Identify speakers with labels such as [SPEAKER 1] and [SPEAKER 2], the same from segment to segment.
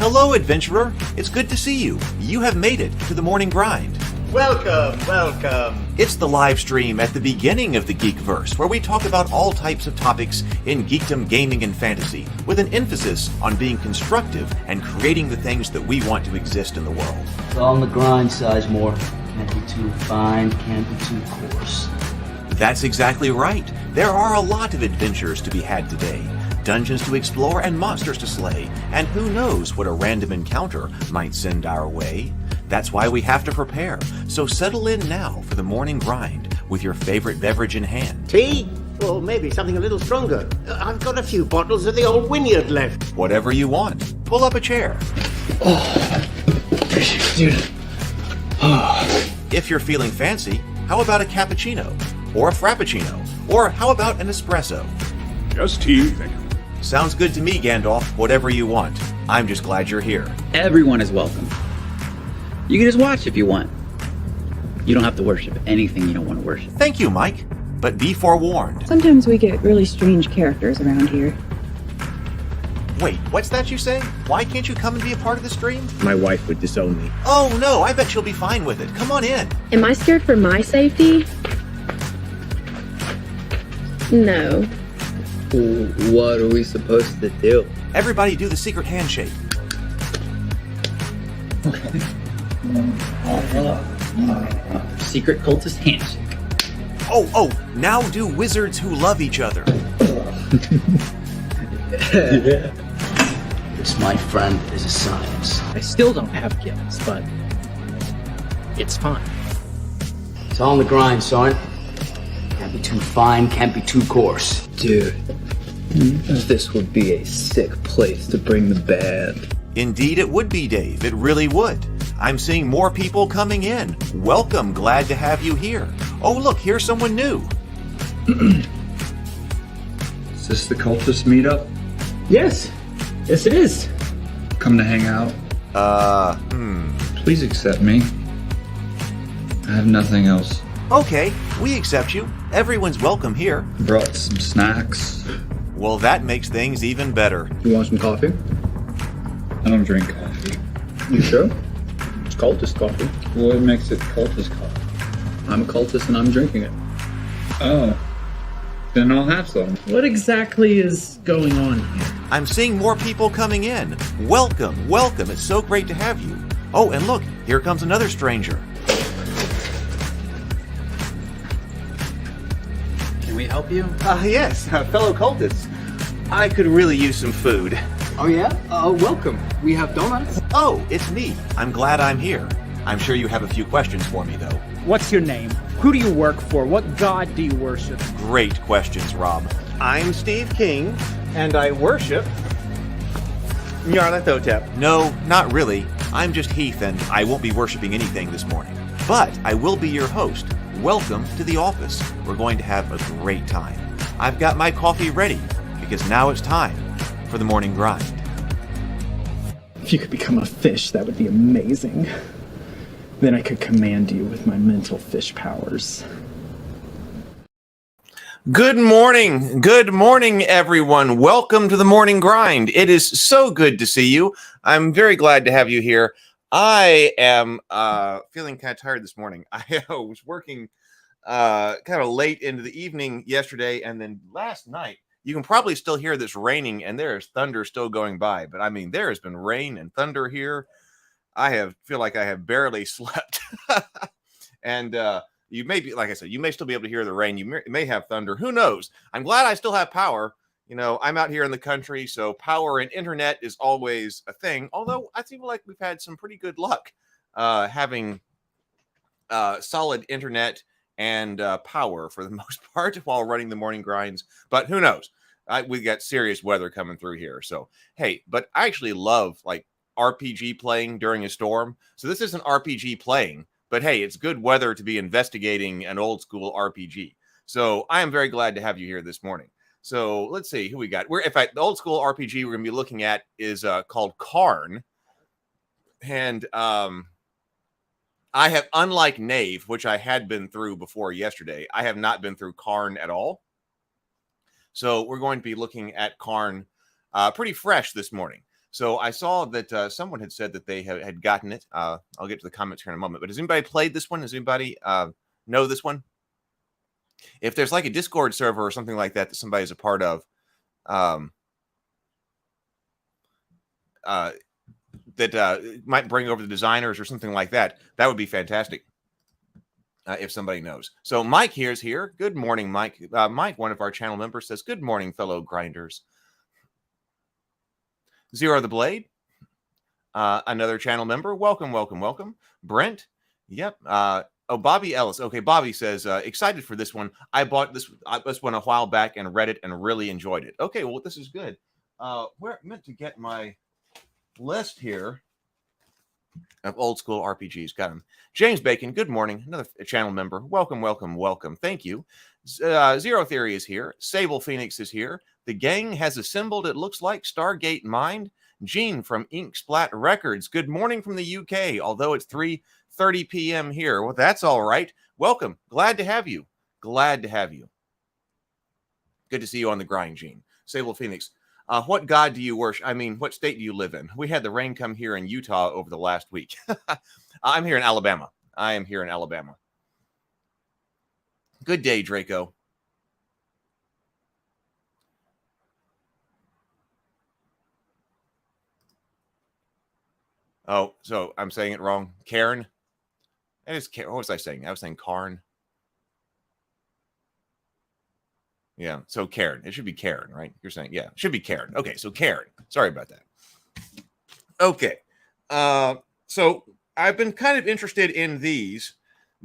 [SPEAKER 1] Hello, adventurer. It's good to see you. You have made it to the morning grind.
[SPEAKER 2] Welcome, welcome.
[SPEAKER 1] It's the live stream at the beginning of the Geekverse, where we talk about all types of topics in geekdom, gaming, and fantasy, with an emphasis on being constructive and creating the things that we want to exist in the world.
[SPEAKER 3] It's all on the grind, Sizemore. Can't be too fine, can't be too coarse.
[SPEAKER 1] That's exactly right. There are a lot of adventures to be had today. Dungeons to explore and monsters to slay, and who knows what a random encounter might send our way. That's why we have to prepare, so settle in now for the morning grind with your favorite beverage in hand.
[SPEAKER 2] Tea? Or maybe something a little stronger. I've got a few bottles of the old Wynyard left.
[SPEAKER 1] Whatever you want. Pull up a chair.
[SPEAKER 3] Dude.
[SPEAKER 1] If you're feeling fancy, how about a cappuccino? Or a frappuccino? Or how about an espresso?
[SPEAKER 4] Just tea, thank you.
[SPEAKER 1] Sounds good to me, Gandalf. Whatever you want. I'm just glad you're here.
[SPEAKER 5] Everyone is welcome. You can just watch if you want. You don't have to worship anything you don't want to worship.
[SPEAKER 1] Thank you, Mike. But be forewarned.
[SPEAKER 6] Sometimes we get really strange characters around here.
[SPEAKER 1] Wait, what's that you say? Why can't you come and be a part of the stream?
[SPEAKER 4] My wife would disown me.
[SPEAKER 1] Oh no, I bet she'll be fine with it. Come on in.
[SPEAKER 7] Am I scared for my safety? No.
[SPEAKER 5] What are we supposed to do?
[SPEAKER 1] Everybody do the secret handshake.
[SPEAKER 5] Secret cultist handshake.
[SPEAKER 1] Oh, now do wizards who love each other.
[SPEAKER 3] This, my friend, is a science.
[SPEAKER 8] I still don't have gifts, but it's fine.
[SPEAKER 3] It's all on the grind, son. Can't be too fine, can't be too coarse.
[SPEAKER 9] Dude, this would be a sick place to bring the band.
[SPEAKER 1] Indeed it would be, Dave. It really would. I'm seeing more people coming in. Welcome. Glad to have you here. Oh, look, here's someone new.
[SPEAKER 9] Is this the cultist meetup?
[SPEAKER 8] Yes it is.
[SPEAKER 9] Come to hang out? Please accept me. I have nothing else.
[SPEAKER 1] Okay, we accept you. Everyone's welcome here.
[SPEAKER 9] Brought some snacks.
[SPEAKER 1] Well, that makes things even better.
[SPEAKER 9] You want some coffee? I don't drink coffee. You sure?
[SPEAKER 8] It's cultist coffee.
[SPEAKER 9] What makes it cultist coffee?
[SPEAKER 8] I'm a cultist and I'm drinking it.
[SPEAKER 9] Oh. Then I'll have some.
[SPEAKER 8] What exactly is going on here?
[SPEAKER 1] I'm seeing more people coming in. Welcome. It's so great to have you. Oh, and look, here comes another stranger.
[SPEAKER 5] Can we help you?
[SPEAKER 2] Yes, fellow cultists. I could really use some food.
[SPEAKER 8] Oh yeah? Welcome. We have donuts.
[SPEAKER 1] Oh, it's me. I'm glad I'm here. I'm sure you have a few questions for me, though.
[SPEAKER 10] What's your name? Who do you work for? What god do you worship?
[SPEAKER 1] Great questions, Rob.
[SPEAKER 2] I'm Steve King, and I worship Nyarlathotep.
[SPEAKER 1] No, not really. I'm just Heath, and I won't be worshiping anything this morning. But I will be your host. Welcome to the office. We're going to have a great time. I've got my coffee ready, because now it's time for the morning grind.
[SPEAKER 10] If you could become a fish, that would be amazing. Then I could command you with my mental fish powers.
[SPEAKER 1] Good morning, everyone. Welcome to the morning grind. It is so good to see you. I'm very glad to have you here. I am feeling kind of tired this morning. I was working kind of late into the evening yesterday, and then last night, you can probably still hear this raining, and there is thunder still going by. But I mean, there has been rain and thunder here. I feel like I have barely slept. And you may be, like I said, you may still be able to hear the rain. You may have thunder. Who knows? I'm glad I still have power. You know, I'm out here in the country, so power and internet is always a thing. Although I feel like we've had some pretty good luck having solid internet and power for the most part while running the morning grinds. But who knows? We got serious weather coming through here. So, hey, but I actually love like RPG playing during a storm. So this isn't RPG playing, but hey, it's good weather to be investigating an old school RPG. So I am very glad to have you here this morning. So let's see who we got. The old school RPG we're going to be looking at is called Cairn. And I have, unlike Knave, which I had been through before yesterday, I have not been through Cairn at all. So we're going to be looking at Cairn pretty fresh this morning. So I saw that someone had said that they had gotten it. I'll get to the comments here in a moment. But has anybody played this one? Does anybody know this one? If there's like a Discord server or something like that somebody's a part of, that might bring over the designers or something like that, that would be fantastic. If somebody knows. So Mike here's here. Good morning, Mike. Mike, one of our channel members, says, good morning, fellow grinders. Zero the Blade, another channel member. Welcome, welcome, welcome. Brent, yep. Oh, Bobby Ellis. Okay, Bobby says, excited for this one. I bought this one a while back and read it and really enjoyed it. Okay, well, this is good. Where I meant to get my list here of old school RPGs. Got him. James Bacon, good morning. Another channel member. Welcome, welcome, welcome. Thank you. Zero Theory is here. Sable Phoenix is here. The gang has assembled, it looks like, Stargate Mind. Gene from Ink Splat Records. Good morning from the UK, although it's 3:30 p.m. here. Well, that's all right. Welcome. Glad to have you. Glad to have you. Good to see you on the grind, Gene. Sable Phoenix. What god do you worship? I mean, what state do you live in? We had the rain come here in Utah over the last week. I'm here in Alabama. I am here in Alabama. Good day, Draco. Oh, so I'm saying it wrong. Cairn? It is, what was I saying? I was saying Cairn. Yeah, so Cairn. It should be Cairn, right? You're saying, yeah, it should be Cairn. Okay, so Cairn. Sorry about that. Okay. So I've been kind of interested in these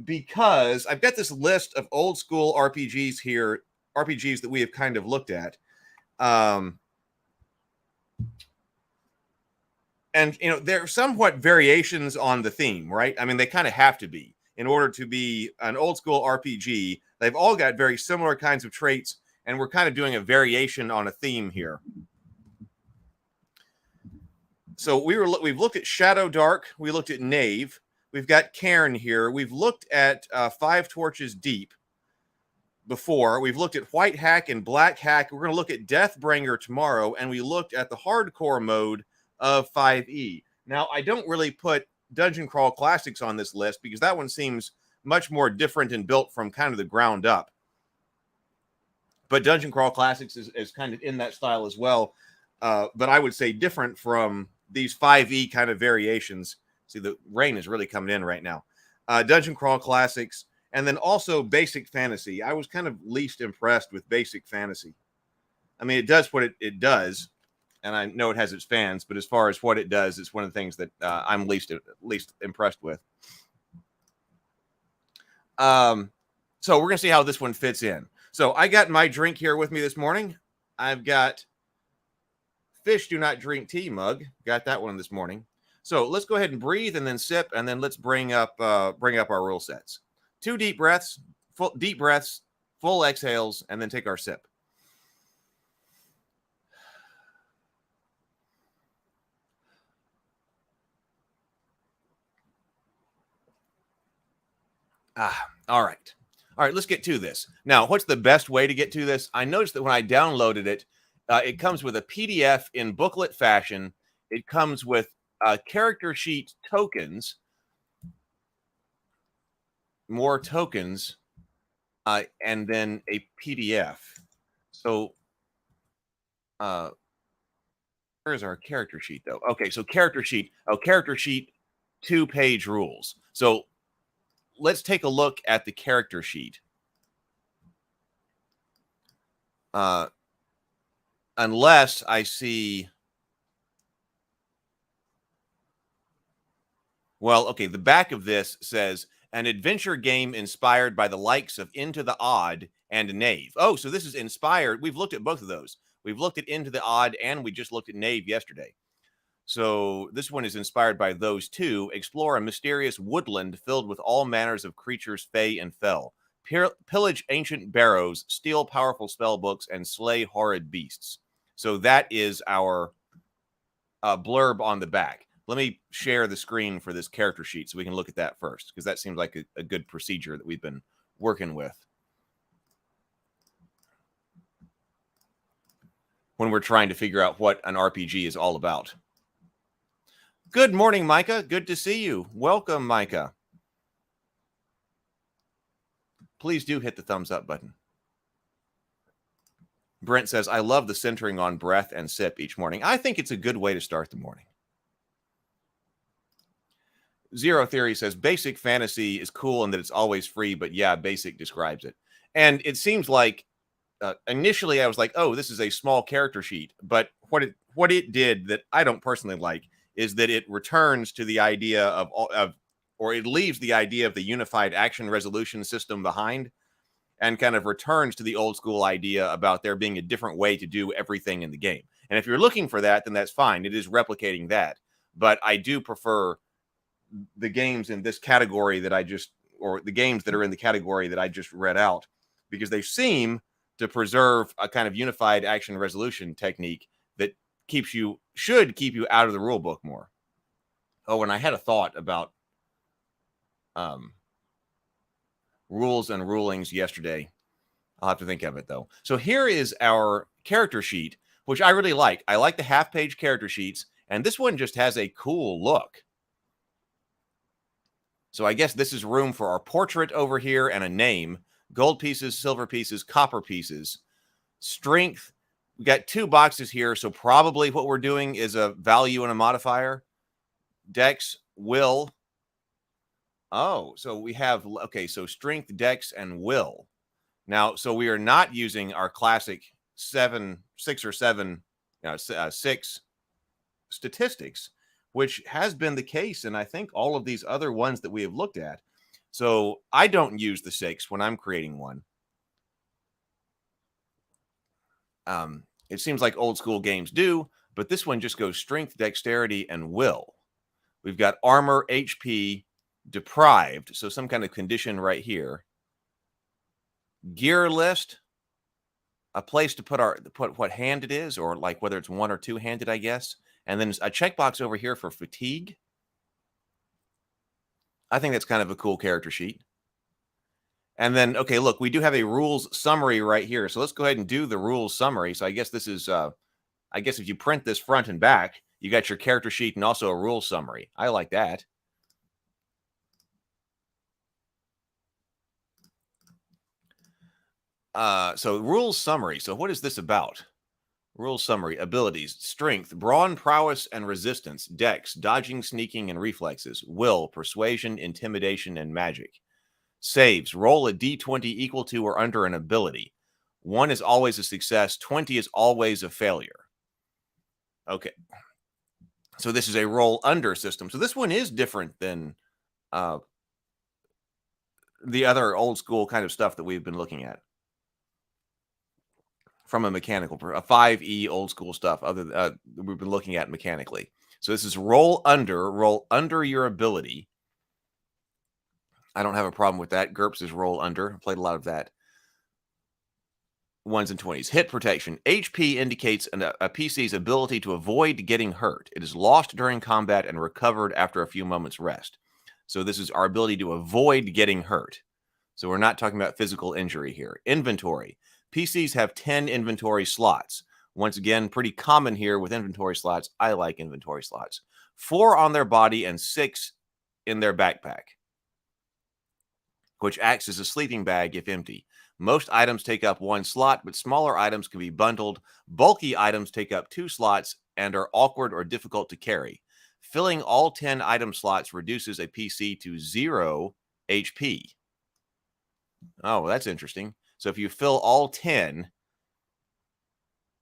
[SPEAKER 1] because I've got this list of old school RPGs here, RPGs that we have kind of looked at. And, you know, they're somewhat variations on the theme, right? I mean, they kind of have to be in order to be an old school RPG. They've all got very similar kinds of traits, and we're kind of doing a variation on a theme here. So we've looked at Shadow Dark. We looked at Knave. We've got Cairn here. We've looked at Five Torches Deep before. We've looked at White Hack and Black Hack. We're going to look at Deathbringer tomorrow, and we looked at the hardcore mode of 5e. Now, I don't really put Dungeon Crawl Classics on this list because that one seems much more different and built from kind of the ground up. But Dungeon Crawl Classics is kind of in that style as well. But I would say different from these 5e kind of variations. See, the rain is really coming in right now. Dungeon Crawl Classics, and then also Basic Fantasy. I was kind of least impressed with Basic Fantasy. I mean, it does what it does, and I know it has its fans, but as far as what it does, it's one of the things that I'm least impressed with. So we're going to see how this one fits in. So I got my drink here with me this morning. I've got Fish Do Not Drink Tea mug. Got that one this morning. So let's go ahead and breathe and then sip, and then let's bring up our rule sets. 2 deep breaths, full exhales, and then take our sip. All right. All right, let's get to this. Now, what's the best way to get to this? I noticed that when I downloaded it, it comes with a PDF in booklet fashion. It comes with character sheet tokens, more tokens, and then a PDF. So where's our character sheet, though? Okay, so character sheet. Oh, character sheet, 2-page rules. So let's take a look at the character sheet. Unless I see... Well, okay, the back of this says, an adventure game inspired by the likes of Into the Odd and Knave. Oh, so this is inspired. We've looked at both of those. We've looked at Into the Odd, and we just looked at Knave yesterday. So this one is inspired by those two. Explore a mysterious woodland filled with all manners of creatures, fey and fell. Pillage ancient barrows, steal powerful spell books, and slay horrid beasts. So that is our blurb on the back. Let me share the screen for this character sheet so we can look at that first, because that seems like a good procedure that we've been working with when we're trying to figure out what an RPG is all about. Good morning, Micah. Good to see you. Welcome, Micah. Please do hit the thumbs up button. Brent says, I love the centering on breath and sip each morning. I think it's a good way to start the morning. Zero Theory says, basic fantasy is cool in that it's always free, but yeah, basic describes it. And it seems like initially I was like, oh, this is a small character sheet. But what it did that I don't personally like is that it returns to the idea or it leaves the idea of the unified action resolution system behind and kind of returns to the old school idea about there being a different way to do everything in the game. And if you're looking for that, then that's fine. It is replicating that. But I do prefer the games in this category or the games that are in the category that I just read out, because they seem to preserve a kind of unified action resolution technique that should keep you out of the rule book more. Oh, and I had a thought about rules and rulings yesterday. I'll have to think of it though. So here is our character sheet, which I really like. I like the half-page character sheets, and this one just has a cool look. So I guess this is room for our portrait over here and a name, gold pieces, silver pieces, copper pieces, strength. We got 2 boxes here. So probably what we're doing is a value and a modifier. Dex, will. Oh, so we have, okay, so strength, dex, and will. Now, so we are not using our classic 6 or 7, 6 statistics, which has been the case in, I think, all of these other ones that we have looked at. So I don't use the 6 when I'm creating one. It seems like old school games do, but this one just goes strength, dexterity, and will. We've got armor, HP, deprived, so some kind of condition right here. Gear list, a place to put what hand it is, or like whether it's 1 or 2-handed, I guess. And then a checkbox over here for fatigue. I think that's kind of a cool character sheet. And then, okay, look, we do have a rules summary right here. So let's go ahead and do the rules summary. So I guess this is, I guess if you print this front and back, you got your character sheet and also a rules summary. I like that. So rules summary. So what is this about? Rules summary. Abilities: strength, brawn, prowess, and resistance. Dex, dodging, sneaking, and reflexes. Will, persuasion, intimidation, and magic. Saves: roll a d20 equal to or under an ability. 1 is always a success. 20 is always a failure. Okay. So this is a roll under system. So this one is different than the other old school kind of stuff that we've been looking at. From a mechanical, a 5e old school stuff we've been looking at mechanically. So this is roll under your ability. I don't have a problem with that. GURPS is roll under. I played a lot of that. 1s and 20s. Hit protection. HP indicates a PC's ability to avoid getting hurt. It is lost during combat and recovered after a few moments rest. So this is our ability to avoid getting hurt. So we're not talking about physical injury here. Inventory. PCs have 10 inventory slots. Once again, pretty common here with inventory slots. I like inventory slots. 4 on their body and 6 in their backpack, which acts as a sleeping bag if empty. Most items take up 1 slot, but smaller items can be bundled. Bulky items take up 2 slots and are awkward or difficult to carry. Filling all 10 item slots reduces a PC to 0 HP. Oh, that's interesting. So if you fill all 10,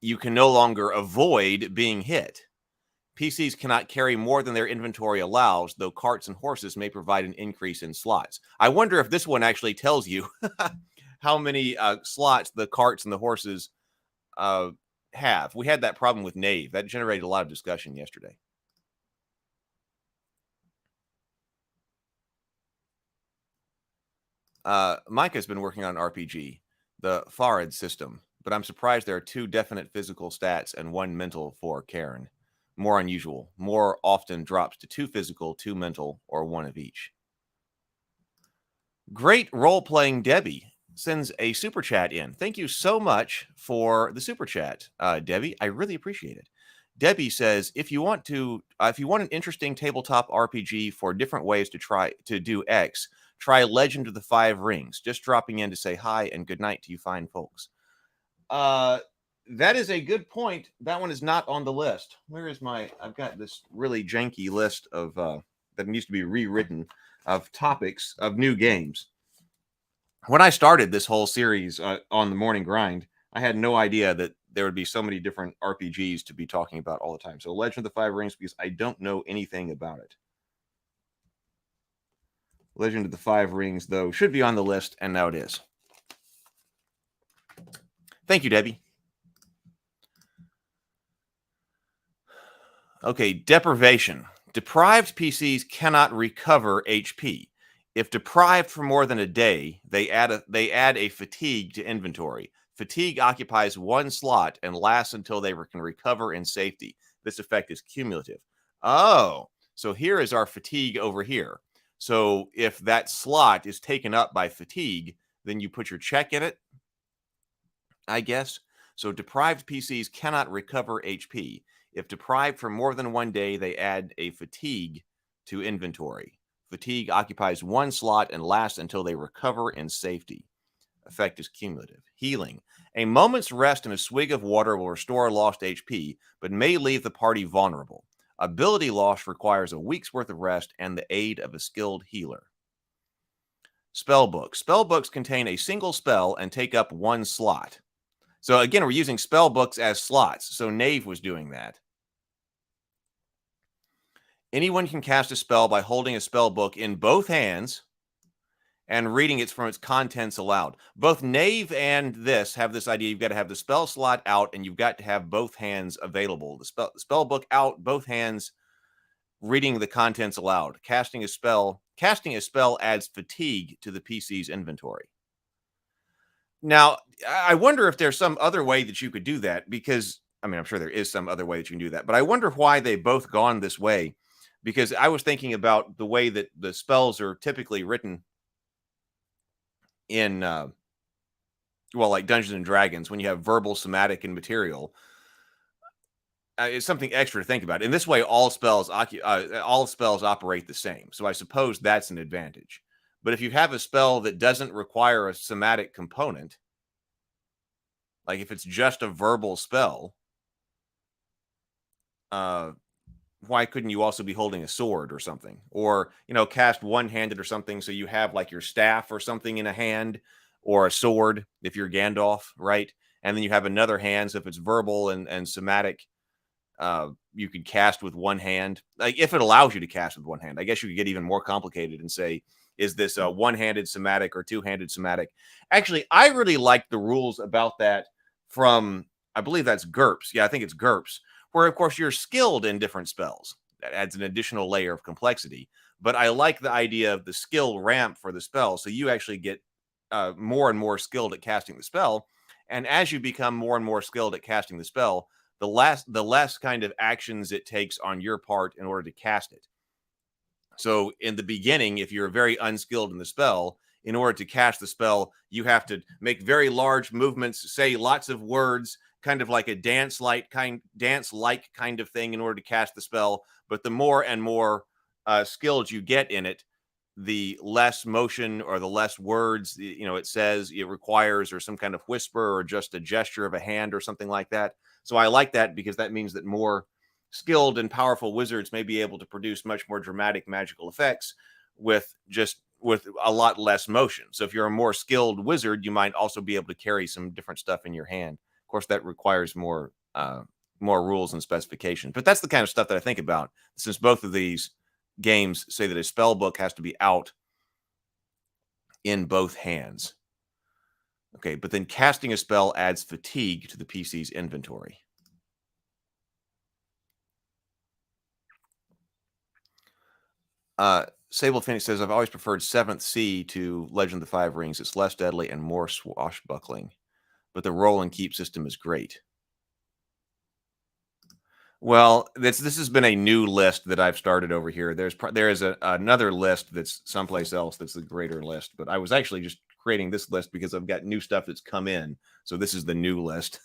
[SPEAKER 1] you can no longer avoid being hit. PCs cannot carry more than their inventory allows, though carts and horses may provide an increase in slots. I wonder if this one actually tells you how many slots the carts and the horses have. We had that problem with Knave. That generated a lot of discussion yesterday. Micah's been working on an RPG, the Farid system, but I'm surprised there are 2 definite physical stats and 1 mental for Cairn. More unusual. More often drops to 2 physical, 2 mental, or 1 of each. Great role-playing Debbie sends a super chat in. Thank you so much for the super chat, Debbie. I really appreciate it. Debbie says, if you want an interesting tabletop RPG for different ways to try to do X, try Legend of the Five Rings. Just dropping in to say hi and good night to you fine folks. That is a good point. That one is not on the list. Where is my? I've got this really janky list of that needs to be rewritten of topics of new games. When I started this whole series on the Morning Grind, I had no idea that there would be so many different RPGs to be talking about all the time. So Legend of the Five Rings, because I don't know anything about it. Legend of the Five Rings, though, should be on the list, and now it is. Thank you, Debbie. Okay, deprivation. Deprived PCs cannot recover HP. If deprived for more than a day, they add a fatigue to inventory. Fatigue occupies one slot and lasts until they can recover in safety. This effect is cumulative. Oh, so here is our fatigue over here. So if that slot is taken up by fatigue, then you put your check in it, I guess. So deprived PCs cannot recover HP. If deprived for more than one day, they add a fatigue to inventory. Fatigue occupies one slot and lasts until they recover in safety. Effect is cumulative. Healing. A moment's rest and a swig of water will restore lost HP, but may leave the party vulnerable. Ability loss requires a week's worth of rest and the aid of a skilled healer. Spellbooks. Spellbooks contain a single spell and take up one slot. So again, we're using spellbooks as slots. So Knave was doing that. Anyone can cast a spell by holding a spellbook in both hands and reading it from its contents aloud. Both Knave and this have this idea. You've got to have the spell slot out and you've got to have both hands available. The spell book out, both hands reading the contents aloud. Casting a spell adds fatigue to the PC's inventory. Now, I wonder if there's some other way that you could do that, because, I mean, I'm sure there is some other way that you can do that, but I wonder why they've both gone this way, because I was thinking about the way that the spells are typically written in, like Dungeons and Dragons, when you have verbal, somatic, and material. It's something extra to think about. In this way, all spells operate the same. So I suppose that's an advantage. But if you have a spell that doesn't require a somatic component, like if it's just a verbal spell, why couldn't you also be holding a sword or something? Or, cast one-handed or something, so you have like your staff or something in a hand, or a sword if you're Gandalf, right? And then you have another hand, so if it's verbal and somatic, you could cast with one hand. Like, if it allows you to cast with one hand, I guess you could get even more complicated and say, is this a one-handed somatic or two-handed somatic? Actually, I really like the rules about that from, I believe that's GURPS. Yeah, I think it's GURPS, where, of course, you're skilled in different spells. That adds an additional layer of complexity. But I like the idea of the skill ramp for the spell, so you actually get more and more skilled at casting the spell. And as you become more and more skilled at casting the spell, the less kind of actions it takes on your part in order to cast it. So in the beginning, if you're very unskilled in the spell, in order to cast the spell, you have to make very large movements, say lots of words, kind of like a dance-like kind of thing in order to cast the spell. But the more and more skilled you get in it, the less motion or the less words, it says it requires, or some kind of whisper or just a gesture of a hand or something like that. So I like that, because that means that more skilled and powerful wizards may be able to produce much more dramatic magical effects with a lot less motion. So if you're a more skilled wizard, you might also be able to carry some different stuff in your hand. Of course, that requires more rules and specifications. But that's the kind of stuff that I think about, since both of these games say that a spell book has to be out in both hands. Okay, but then casting a spell adds fatigue to the PC's inventory. Sable Phoenix says, I've always preferred 7th Sea to Legend of the Five Rings. It's less deadly and more swashbuckling, but the roll and keep system is great. Well, this has been a new list that I've started over here. There is another list that's someplace else that's the greater list, but I was actually just creating this list because I've got new stuff that's come in. So this is the new list.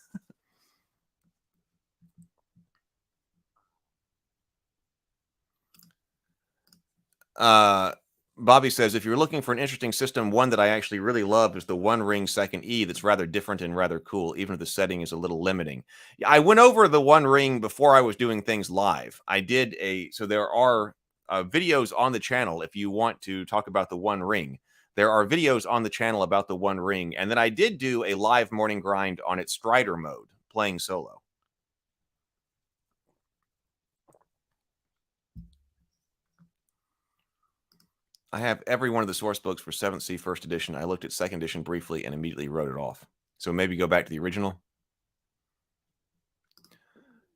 [SPEAKER 1] Bobby says, if you're looking for an interesting system, one that I actually really love is the One Ring Second E that's rather different and rather cool, even if the setting is a little limiting. I went over the One Ring before I was doing things live. I did so there are videos on the channel if you want to talk about the One Ring. There are videos on the channel about the One Ring. And then I did do a live morning grind on its Strider mode, playing solo. I have every one of the source books for 7th C first edition. I looked at 2nd edition briefly and immediately wrote it off. So maybe go back to the original.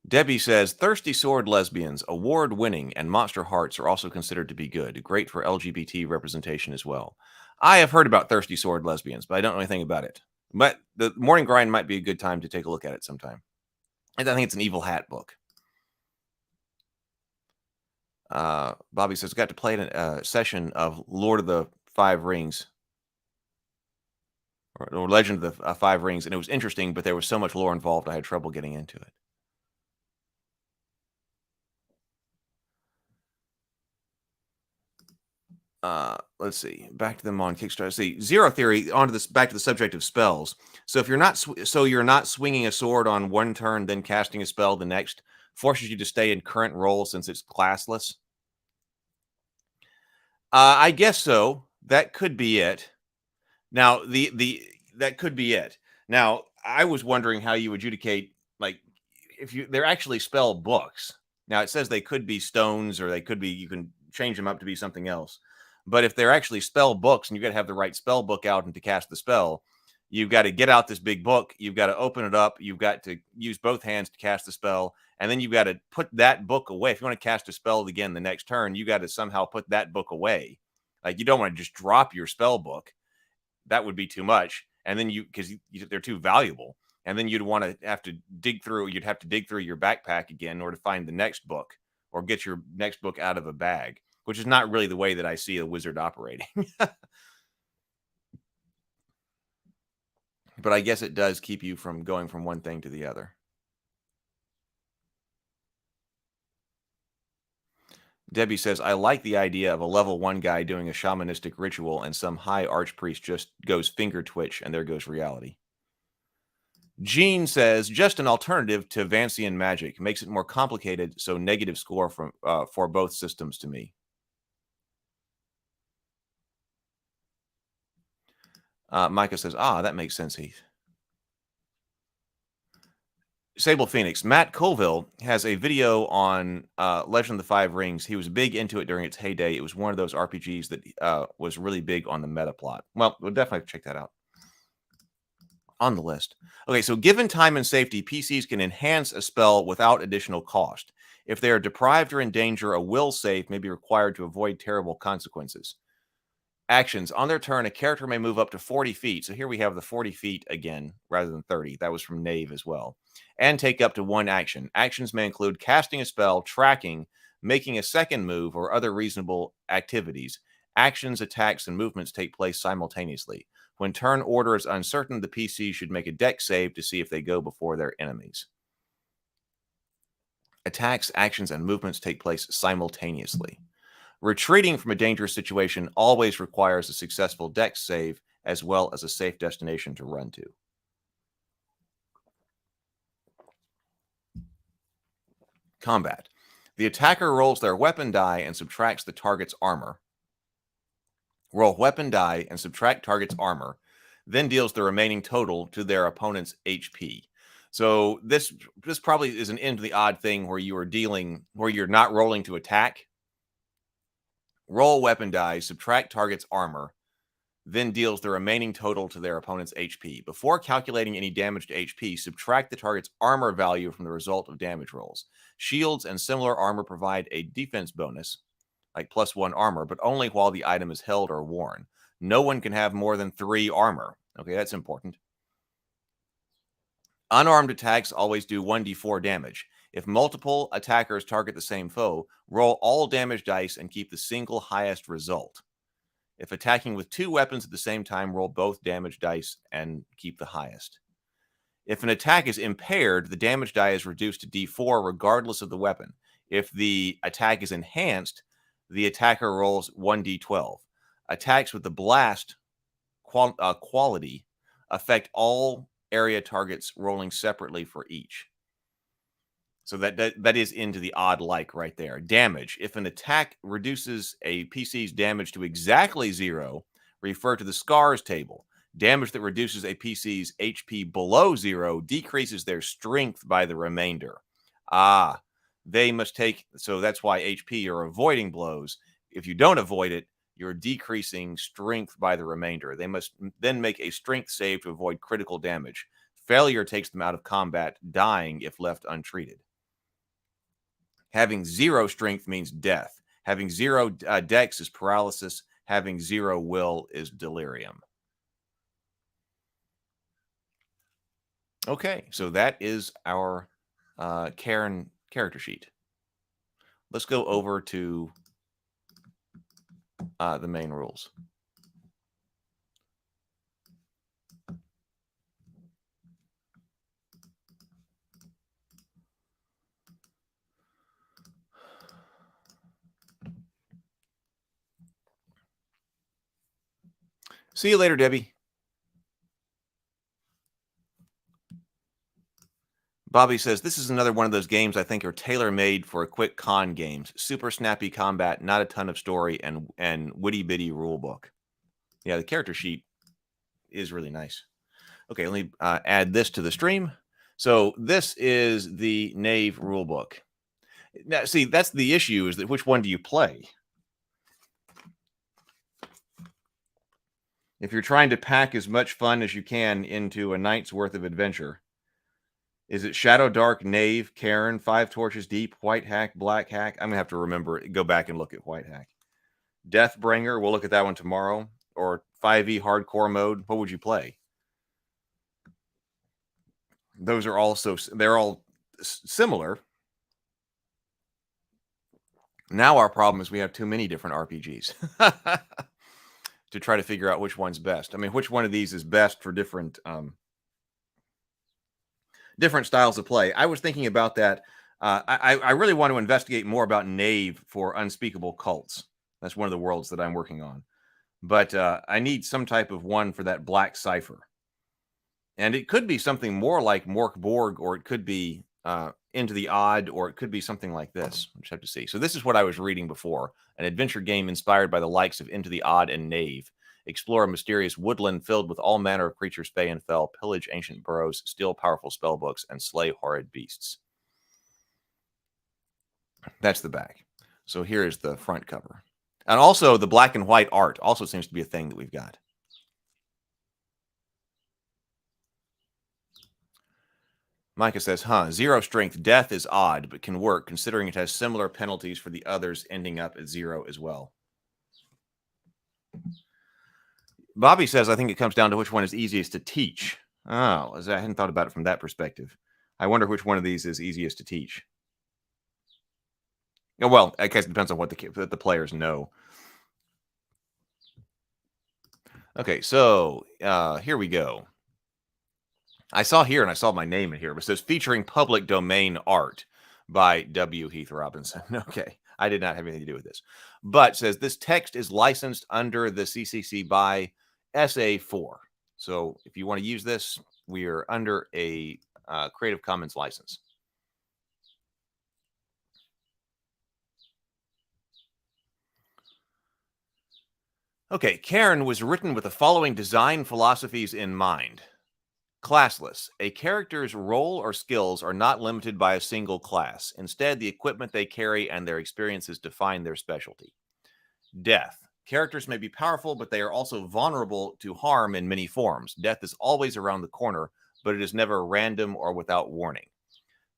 [SPEAKER 1] Debbie says, Thirsty Sword lesbians, award-winning, and Monster Hearts are also considered to be good. Great for LGBT representation as well. I have heard about Thirsty Sword lesbians, but I don't know anything about it. But the morning grind might be a good time to take a look at it sometime. And I think it's an Evil Hat book. Bobby says, got to play a session of Lord of the Five Rings, or Legend of the Five Rings, and it was interesting, but there was so much lore involved, I had trouble getting into it. Let's see. Back to them on Kickstarter. See, Zero Theory, onto this, back to the subject of spells. So if you're not swinging a sword on one turn, then casting a spell the next, forces you to stay in current role since it's classless. I guess so. That could be it. Now, that could be it. Now, I was wondering how you adjudicate, like, they're actually spell books. Now, it says they could be stones, or they could be, you can change them up to be something else. But if they're actually spell books, and you've got to have the right spell book out and to cast the spell, you've got to get out this big book. You've got to open it up. You've got to use both hands to cast the spell. And then you've got to put that book away. If you want to cast a spell again the next turn, you got to somehow put that book away. Like, you don't want to just drop your spell book. That would be too much. And then because they're too valuable. And then you'd have to dig through your backpack again in order to find the next book, or get your next book out of a bag, which is not really the way that I see a wizard operating. But I guess it does keep you from going from one thing to the other. Debbie says, I like the idea of a level 1 guy doing a shamanistic ritual and some high archpriest just goes finger twitch and there goes reality. Gene says, just an alternative to Vancian magic. Makes it more complicated, so negative score for both systems to me. Micah says, that makes sense, Heath. Sable Phoenix. Matt Colville has a video on Legend of the Five Rings. He was big into it during its heyday. It was one of those RPGs that was really big on the meta plot. Well, we'll definitely check that out. On the list. Okay, so given time and safety, PCs can enhance a spell without additional cost. If they are deprived or in danger, a will save may be required to avoid terrible consequences. Actions. On their turn, a character may move up to 40 feet. So here we have the 40 feet again, rather than 30. That was from Knave as well. And take up to 1 action. Actions may include casting a spell, tracking, making a second move, or other reasonable activities. Actions, attacks, and movements take place simultaneously. When turn order is uncertain, the PC should make a dex save to see if they go before their enemies. Attacks, actions, and movements take place simultaneously. Retreating from a dangerous situation always requires a successful dex save as well as a safe destination to run to. Combat. The attacker rolls their weapon die and subtracts the target's armor. Roll weapon die and subtract target's armor, then deals the remaining total to their opponent's HP. So this probably is an end to the odd thing where you're not rolling to attack. Roll weapon die, subtract target's armor, then deals the remaining total to their opponent's HP. Before calculating any damage to HP, subtract the target's armor value from the result of damage rolls. Shields and similar armor provide a defense bonus, like +1 armor, but only while the item is held or worn. No one can have more than 3 armor. Okay, that's important. Unarmed attacks always do 1d4 damage. If multiple attackers target the same foe, roll all damage dice and keep the single highest result. If attacking with 2 weapons at the same time, roll both damage dice and keep the highest. If an attack is impaired, the damage die is reduced to d4 regardless of the weapon. If the attack is enhanced, the attacker rolls 1d12. Attacks with the blast quality affect all area targets rolling separately for each. So that is into the odd like right there. Damage. If an attack reduces a PC's damage to exactly 0, refer to the scars table. Damage that reduces a PC's HP below 0 decreases their strength by the remainder. They must take, so that's why HP, you're avoiding blows. If you don't avoid it, you're decreasing strength by the remainder. They must then make a strength save to avoid critical damage. Failure takes them out of combat, dying if left untreated. Having 0 strength means death. Having 0 dex is paralysis. Having 0 will is delirium. Okay, so that is our Cairn character sheet. Let's go over to the main rules. See you later, Debbie. Bobby says, this is another one of those games I think are tailor-made for quick con games. Super snappy combat, not a ton of story, and witty-bitty rule book. Yeah, the character sheet is really nice. Okay, let me add this to the stream. So this is the Knave rule book. Now, see, that's the issue, is that which one do you play? If you're trying to pack as much fun as you can into a night's worth of adventure, is it Shadow Dark, Knave, Cairn, 5 Torches Deep, White Hack, Black Hack? I'm going to have to remember, go back and look at White Hack. Deathbringer, we'll look at that one tomorrow. Or 5e Hardcore Mode, what would you play? Those are also, they're all similar. Now our problem is we have too many different RPGs to try to figure out which one's best. I mean, which one of these is best for different different styles of play. I was thinking about that. I really want to investigate more about Knave for Unspeakable Cults. That's one of the worlds that I'm working on. But I need some type of one for that Black Cipher. And it could be something more like Mork Borg, or it could be Into the Odd, or it could be something like this. We'll just have to see. So this is what I was reading before. An adventure game inspired by the likes of Into the Odd and Knave. Explore a mysterious woodland filled with all manner of creatures, fey and fell, pillage ancient burrows, steal powerful spell books, and slay horrid beasts. That's the back. So here is the front cover. And also the black and white art also seems to be a thing that we've got. Micah says, 0 strength. Death is odd, but can work, considering it has similar penalties for the others ending up at 0 as well. Bobby says, I think it comes down to which one is easiest to teach. Oh, I hadn't thought about it from that perspective. I wonder which one of these is easiest to teach. Well, I guess it depends on what the players know. Okay, so here we go. I saw here, and I saw my name in here, but it says featuring public domain art by W. Heath Robinson. Okay, I did not have anything to do with this. But says this text is licensed under the CCC by SA4. So if you want to use this, we are under a Creative Commons license. Okay, Cairn was written with the following design philosophies in mind. Classless. A character's role or skills are not limited by a single class. Instead, the equipment they carry and their experiences define their specialty. Death. Characters may be powerful, but they are also vulnerable to harm in many forms. Death is always around the corner, but it is never random or without warning.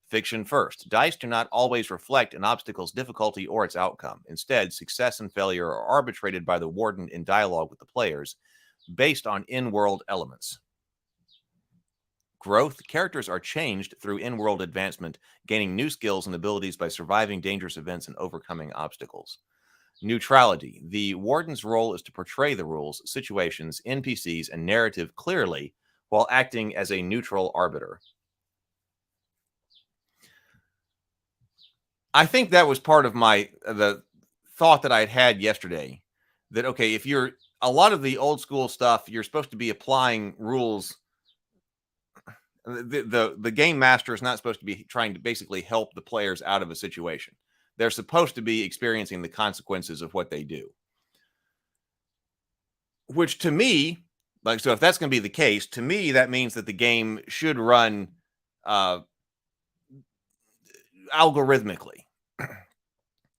[SPEAKER 1] Fiction first. Dice do not always reflect an obstacle's difficulty or its outcome. Instead, success and failure are arbitrated by the warden in dialogue with the players, based on in-world elements. Growth. Characters are changed through in-world advancement, gaining new skills and abilities by surviving dangerous events and overcoming obstacles. Neutrality. The warden's role is to portray the rules, situations, NPCs, and narrative clearly while acting as a neutral arbiter. I think that was part of the thought that I had yesterday that, okay, if you're a lot of the old school stuff, you're supposed to be applying rules. The game master is not supposed to be trying to basically help the players out of a situation. They're supposed to be experiencing the consequences of what they do. Which to me, like, so if that's going to be the case, to me, that means that the game should run algorithmically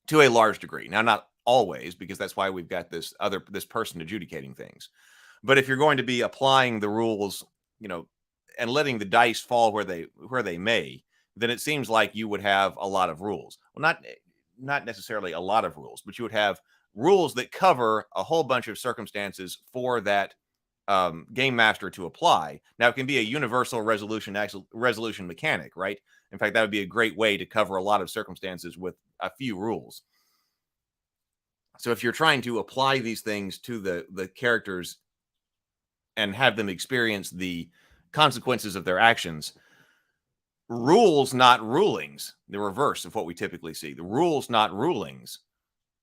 [SPEAKER 1] to a large degree. Now, not always, because that's why we've got this person adjudicating things. But if you're going to be applying the rules, and letting the dice fall where they may, then it seems like you would have a lot of rules. Well, not necessarily a lot of rules, but you would have rules that cover a whole bunch of circumstances for that game master to apply. Now, it can be a universal resolution mechanic, right? In fact, that would be a great way to cover a lot of circumstances with a few rules. So if you're trying to apply these things to the characters and have them experience the consequences of their actions, rules, not rulings, the reverse of what we typically see. The rules, not rulings,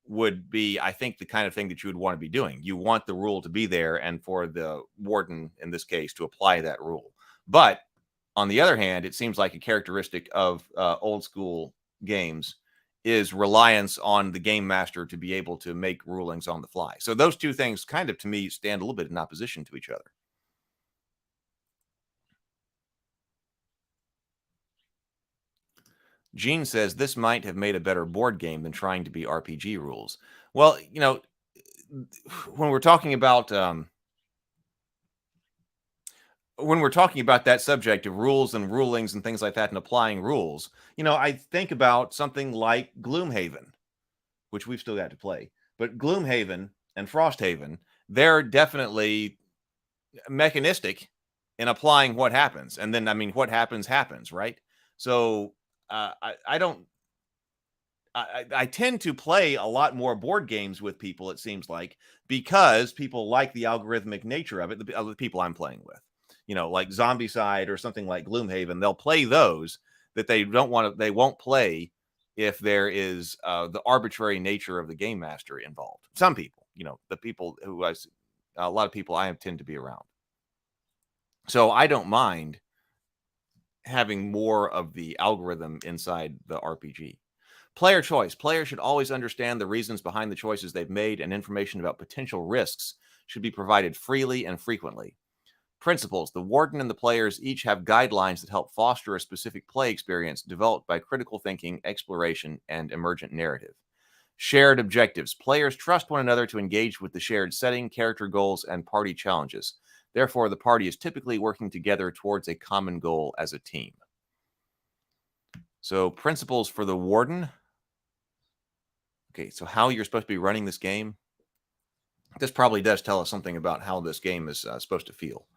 [SPEAKER 1] would be, I think, the kind of thing that you would want to be doing. You want the rule to be there and for the warden, in this case, to apply that rule. But on the other hand, it seems like a characteristic of old school games is reliance on the game master to be able to make rulings on the fly. So those two things kind of, to me, stand a little bit in opposition to each other. Gene says this might have made a better board game than trying to be RPG rules. Well, when we're talking about that subject of rules and rulings and things like that and applying rules, I think about something like Gloomhaven, which we've still got to play. But Gloomhaven and Frosthaven, they're definitely mechanistic in applying what happens. And then, what happens, right? So I tend to play a lot more board games with people, it seems like, because people like the algorithmic nature of it, the people I'm playing with. Like Zombicide or something like Gloomhaven, they'll play those that they won't play if there is the arbitrary nature of the game master involved. Some people, the people who a lot of people I tend to be around. So I don't mind having more of the algorithm inside the RPG. Player choice. Players should always understand the reasons behind the choices they've made, and information about potential risks should be provided freely and frequently. Principles. The warden and the players each have guidelines that help foster a specific play experience developed by critical thinking, exploration, and emergent narrative. Shared objectives. Players trust one another to engage with the shared setting, character goals, and party challenges. Therefore, the party is typically working together towards a common goal as a team. So, principles for the warden. Okay, so how you're supposed to be running this game. This probably does tell us something about how this game is supposed to feel.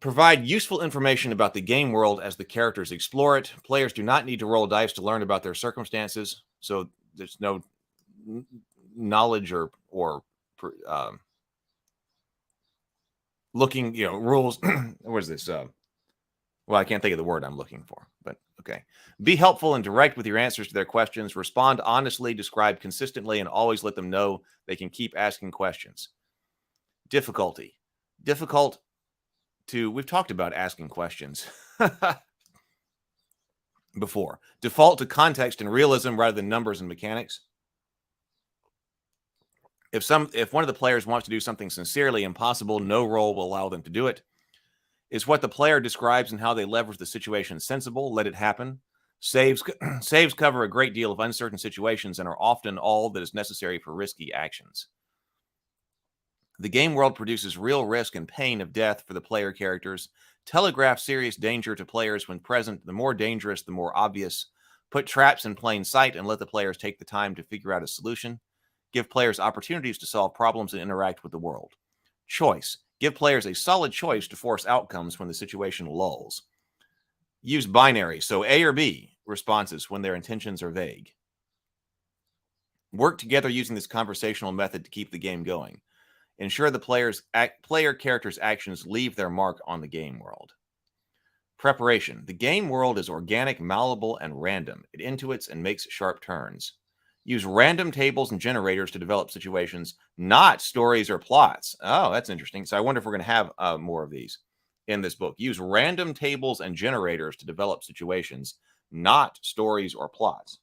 [SPEAKER 1] Provide useful information about the game world as the characters explore it. Players do not need to roll dice to learn about their circumstances, so there's no knowledge or looking, rules. What is this? Well, I can't think of the word I'm looking for, but okay. Be helpful and direct with your answers to their questions. Respond honestly, describe consistently, and always let them know they can keep asking questions. Difficulty. Difficult to, we've talked about asking questions before. Default to context and realism rather than numbers and mechanics. If one of the players wants to do something sincerely impossible, no roll will allow them to do it. Is what the player describes and how they leverage the situation sensible? Let it happen. Saves cover a great deal of uncertain situations and are often all that is necessary for risky actions. The game world produces real risk and pain of death for the player characters. Telegraph serious danger to players when present. The more dangerous, the more obvious. Put traps in plain sight and let the players take the time to figure out a solution. Give players opportunities to solve problems and interact with the world. Choice. Give players a solid choice to force outcomes when the situation lulls. Use binary, so A or B responses when their intentions are vague. Work together using this conversational method to keep the game going. Ensure the player characters' actions leave their mark on the game world. Preparation. The game world is organic, malleable, and random. It intuits and makes sharp turns. Use random tables and generators to develop situations, not stories or plots. Oh, that's interesting. So I wonder if we're going to have more of these in this book. Use random tables and generators to develop situations, not stories or plots.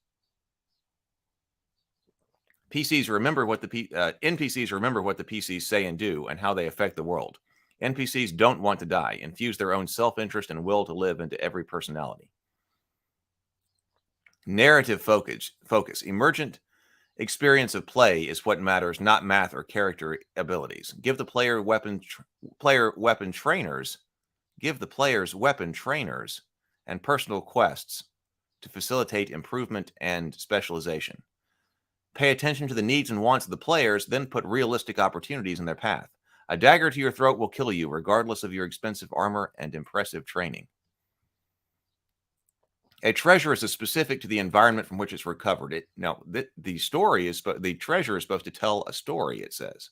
[SPEAKER 1] NPCs remember what the PCs say and do and how they affect the world. NPCs don't want to die. Infuse their own self-interest and will to live into every personality. Narrative focus. Emergent experience of play is what matters, not math or character abilities. Give the players weapon trainers and personal quests to facilitate improvement and specialization. Pay attention to the needs and wants of the players, then put realistic opportunities in their path. A dagger to your throat will kill you, regardless of your expensive armor and impressive training. A treasure is specific to the environment from which it's recovered. The treasure is supposed to tell a story, it says.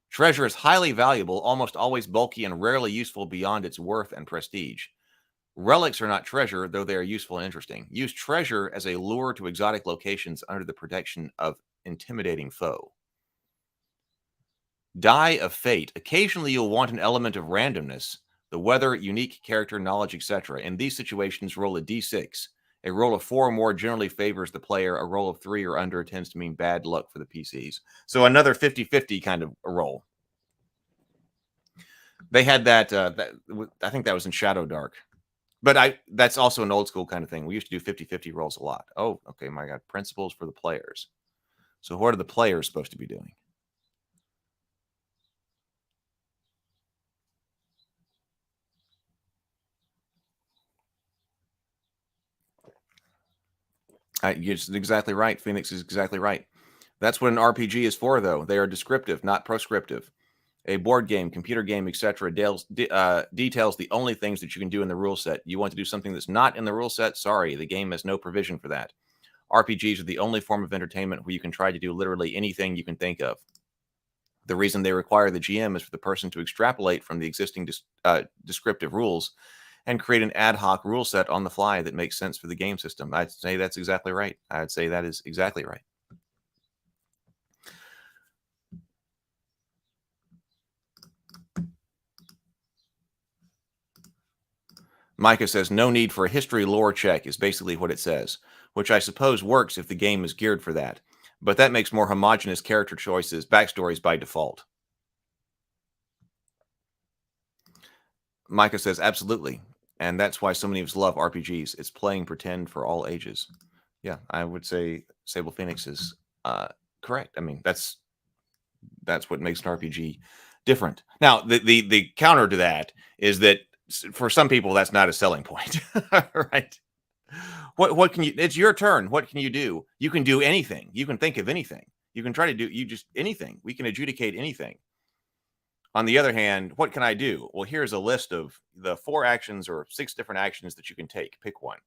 [SPEAKER 1] Treasure is highly valuable, almost always bulky, and rarely useful beyond its worth and prestige. Relics are not treasure, though they are useful and interesting. Use treasure as a lure to exotic locations under the protection of intimidating foe. Die of fate. Occasionally you'll want an element of randomness, the weather, unique character, knowledge, etc. In these situations, roll a d6. A roll of 4 or more generally favors the player. A roll of 3 or under tends to mean bad luck for the PCs. So another 50-50 kind of a roll. They had that, I think that was in Shadow Dark. But that's also an old school kind of thing. We used to do 50-50 rolls a lot. Oh, okay, my God. Principles for the players. So what are the players supposed to be doing? You're exactly right. Phoenix is exactly right. That's what an RPG is for, though. They are descriptive, not prescriptive. A board game, computer game, etc. details the only things that you can do in the rule set. You want to do something that's not in the rule set? Sorry, the game has no provision for that. RPGs are the only form of entertainment where you can try to do literally anything you can think of. The reason they require the GM is for the person to extrapolate from the existing descriptive rules and create an ad hoc rule set on the fly that makes sense for the game system. I'd say that's exactly right. I'd say that is exactly right. Micah says, no need for a history lore check is basically what it says, which I suppose works if the game is geared for that. But that makes more homogenous character choices, backstories by default. Micah says, absolutely. And that's why so many of us love RPGs. It's playing pretend for all ages. Yeah, I would say Sable Phoenix is correct. I mean, that's what makes an RPG different. Now, the counter to that is that for some people, that's not a selling point, right? What can you? It's your turn. What can you do? You can do anything. You can think of anything. You can try to do anything. We can adjudicate anything. On the other hand, what can I do? Well, here's a list of the 4 actions or 6 different actions that you can take. Pick one.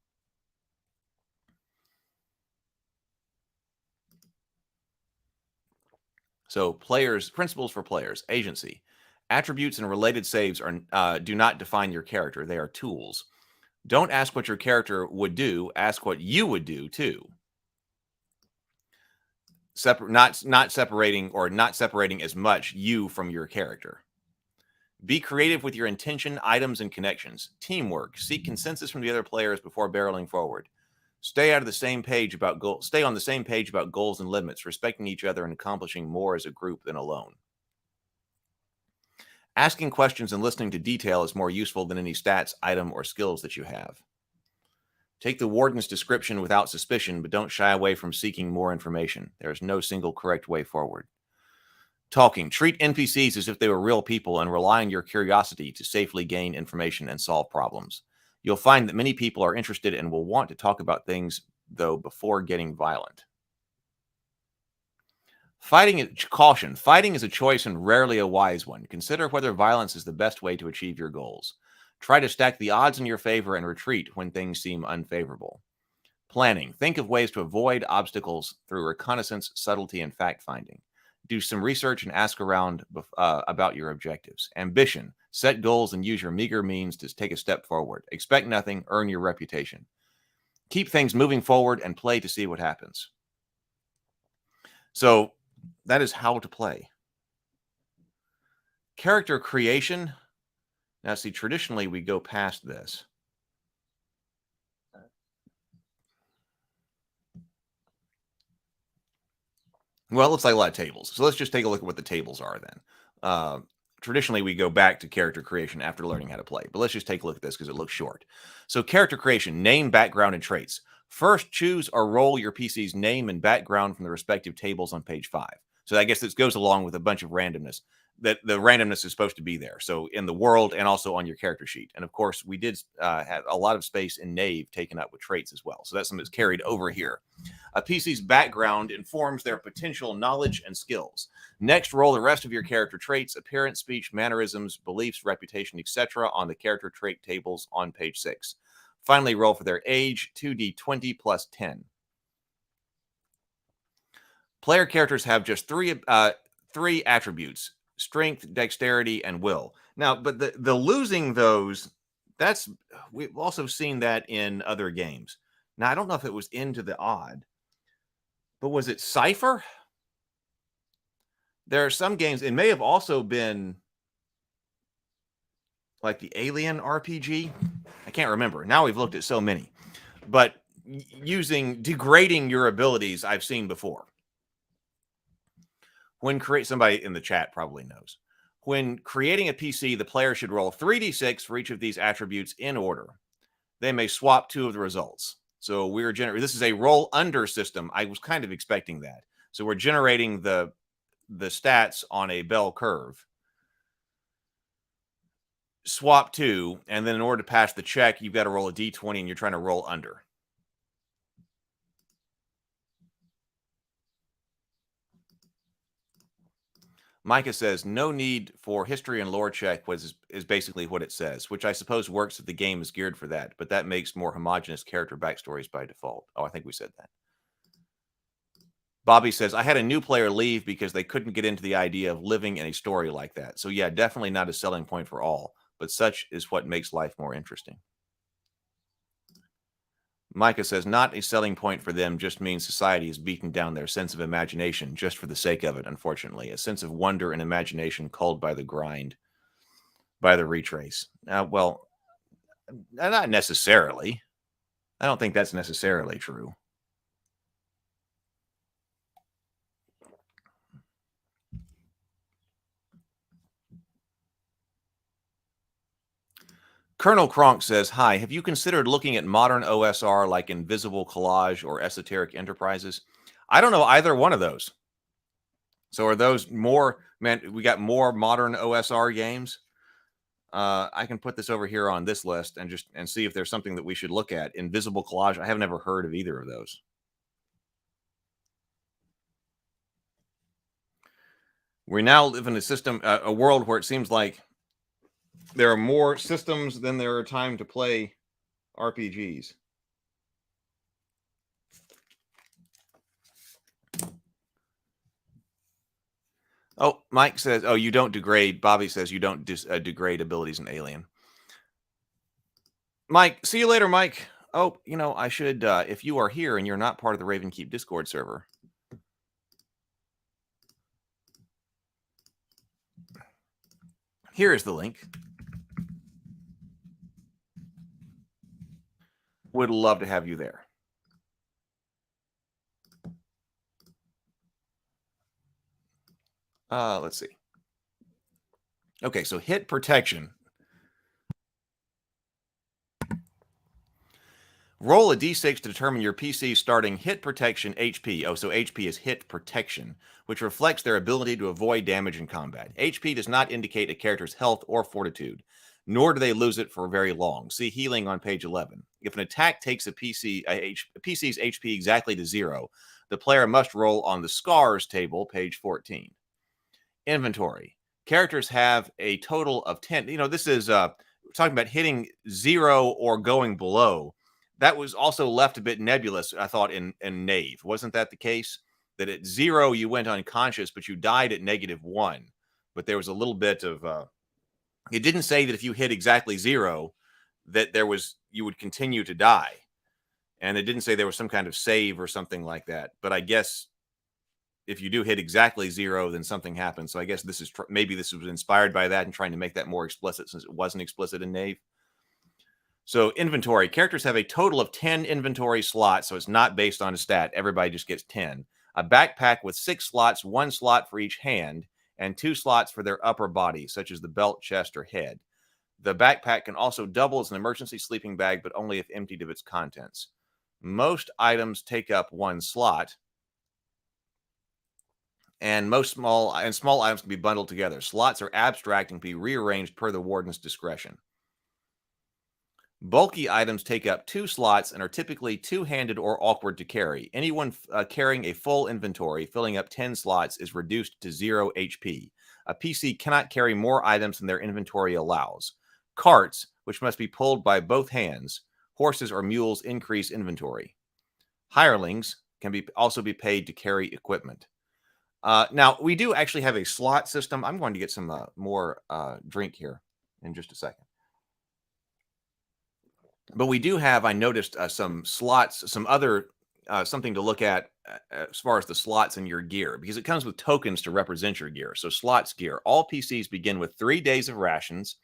[SPEAKER 1] So principles for players, agency. Attributes and related saves do not define your character. They are tools. Don't ask what your character would do. Ask what you would do too. Not separating as much you from your character. Be creative with your intention, items, and connections. Teamwork. Seek consensus from the other players before barreling forward. Stay on the same page about goals and limits, respecting each other and accomplishing more as a group than alone. Asking questions and listening to detail is more useful than any stats, item, or skills that you have. Take the warden's description without suspicion, but don't shy away from seeking more information. There is no single correct way forward. Talking. Treat NPCs as if they were real people and rely on your curiosity to safely gain information and solve problems. You'll find that many people are interested and will want to talk about things, though, before getting violent. Caution. Fighting is a choice and rarely a wise one. Consider whether violence is the best way to achieve your goals. Try to stack the odds in your favor and retreat when things seem unfavorable. Planning. Think of ways to avoid obstacles through reconnaissance, subtlety, and fact-finding. Do some research and ask around about your objectives. Ambition. Set goals and use your meager means to take a step forward. Expect nothing. Earn your reputation. Keep things moving forward and play to see what happens. So that is how to play. Character creation. Now, see, traditionally we go past this. Well, it looks like a lot of tables. So let's just take a look at what the tables are then. Traditionally, we go back to character creation after learning how to play. But let's just take a look at this because it looks short. So character creation, name, background, and traits. First, choose or roll your PC's name and background from the respective tables on page 5. So I guess this goes along with a bunch of randomness. That the randomness is supposed to be there. So in the world and also on your character sheet. And of course, we did have a lot of space in Nave taken up with traits as well. So that's something that's carried over here. A PC's background informs their potential knowledge and skills. Next, roll the rest of your character traits, appearance, speech, mannerisms, beliefs, reputation, etc. on the character trait tables on page 6. Finally, roll for their age, 2d20 plus 10. Player characters have just three attributes: strength, dexterity, and will. Now, but the losing those, we've also seen that in other games. Now, I don't know if it was Into the Odd, but was it Cypher? There are some games, it may have also been like the Alien RPG. I can't remember. Now we've looked at so many. But degrading your abilities, I've seen before. Somebody in the chat probably knows. When creating a PC, the player should roll 3d6 for each of these attributes in order. They may swap 2 of the results. So this is a roll under system. I was kind of expecting that. So we're generating the stats on a bell curve. Swap 2, and then in order to pass the check, you've got to roll a d20 and you're trying to roll under. Micah says, no need for history and lore check is basically what it says, which I suppose works if the game is geared for that, but that makes more homogenous character backstories by default. Oh, I think we said that. Bobby says, I had a new player leave because they couldn't get into the idea of living in a story like that. So yeah, definitely not a selling point for all, but such is what makes life more interesting. Micah says, not a selling point for them just means society is beating down their sense of imagination just for the sake of it, unfortunately. A sense of wonder and imagination culled by the grind, by the retrace. Well, not necessarily. I don't think that's necessarily true. Colonel Kronk says, hi, have you considered looking at modern OSR like Invisible Collage or Esoteric Enterprises? I don't know either one of those. So are those more, man, we got more modern OSR games? I can put this over here on this list and see if there's something that we should look at. Invisible Collage, I have never heard of either of those. We now live in a world where it seems like there are more systems than there are time to play RPGs. Oh, Mike says, oh, you don't degrade. Bobby says you don't degrade abilities in Alien. Mike, see you later, Mike. Oh, I should, if you are here and you're not part of the Ravenkeep Discord server, here is the link. Would love to have you there. Let's see. Okay, so hit protection. Roll a d6 to determine your PC's starting hit protection HP. Oh, so HP is hit protection, which reflects their ability to avoid damage in combat. HP does not indicate a character's health or fortitude, nor do they lose it for very long. See healing on page 11. If an attack takes a PC's HP exactly to 0, the player must roll on the scars table, page 14. Inventory. Characters have a total of 10. This is talking about hitting 0 or going below. That was also left a bit nebulous, I thought, in Knave. Wasn't that the case? That at 0, you went unconscious, but you died at -1. But there was a little bit of... it didn't say that if you hit exactly 0, that you would continue to die. And it didn't say there was some kind of save or something like that. But I guess if you do hit exactly 0, then something happens. So I guess this is maybe this was inspired by that and trying to make that more explicit since it wasn't explicit in Knave. So inventory. Characters have a total of 10 inventory slots, so it's not based on a stat. Everybody just gets 10. A backpack with 6 slots, 1 slot for each hand, and 2 slots for their upper body, such as the belt, chest, or head. The backpack can also double as an emergency sleeping bag, but only if emptied of its contents. Most items take up 1 slot, and small items can be bundled together. Slots are abstract and can be rearranged per the warden's discretion. Bulky items take up 2 slots and are typically two-handed or awkward to carry. Anyone carrying a full inventory, filling up 10 slots, is reduced to 0 HP. A PC cannot carry more items than their inventory allows. Carts, which must be pulled by both hands, horses or mules, increase inventory. Hirelings can also be paid to carry equipment. Now, we do actually have a slot system. I'm going to get some more drink here in just a second. But we do have, I noticed, some slots, some other something to look at as far as the slots in your gear, because it comes with tokens to represent your gear. So slots gear. All PCs begin with 3 days of rations.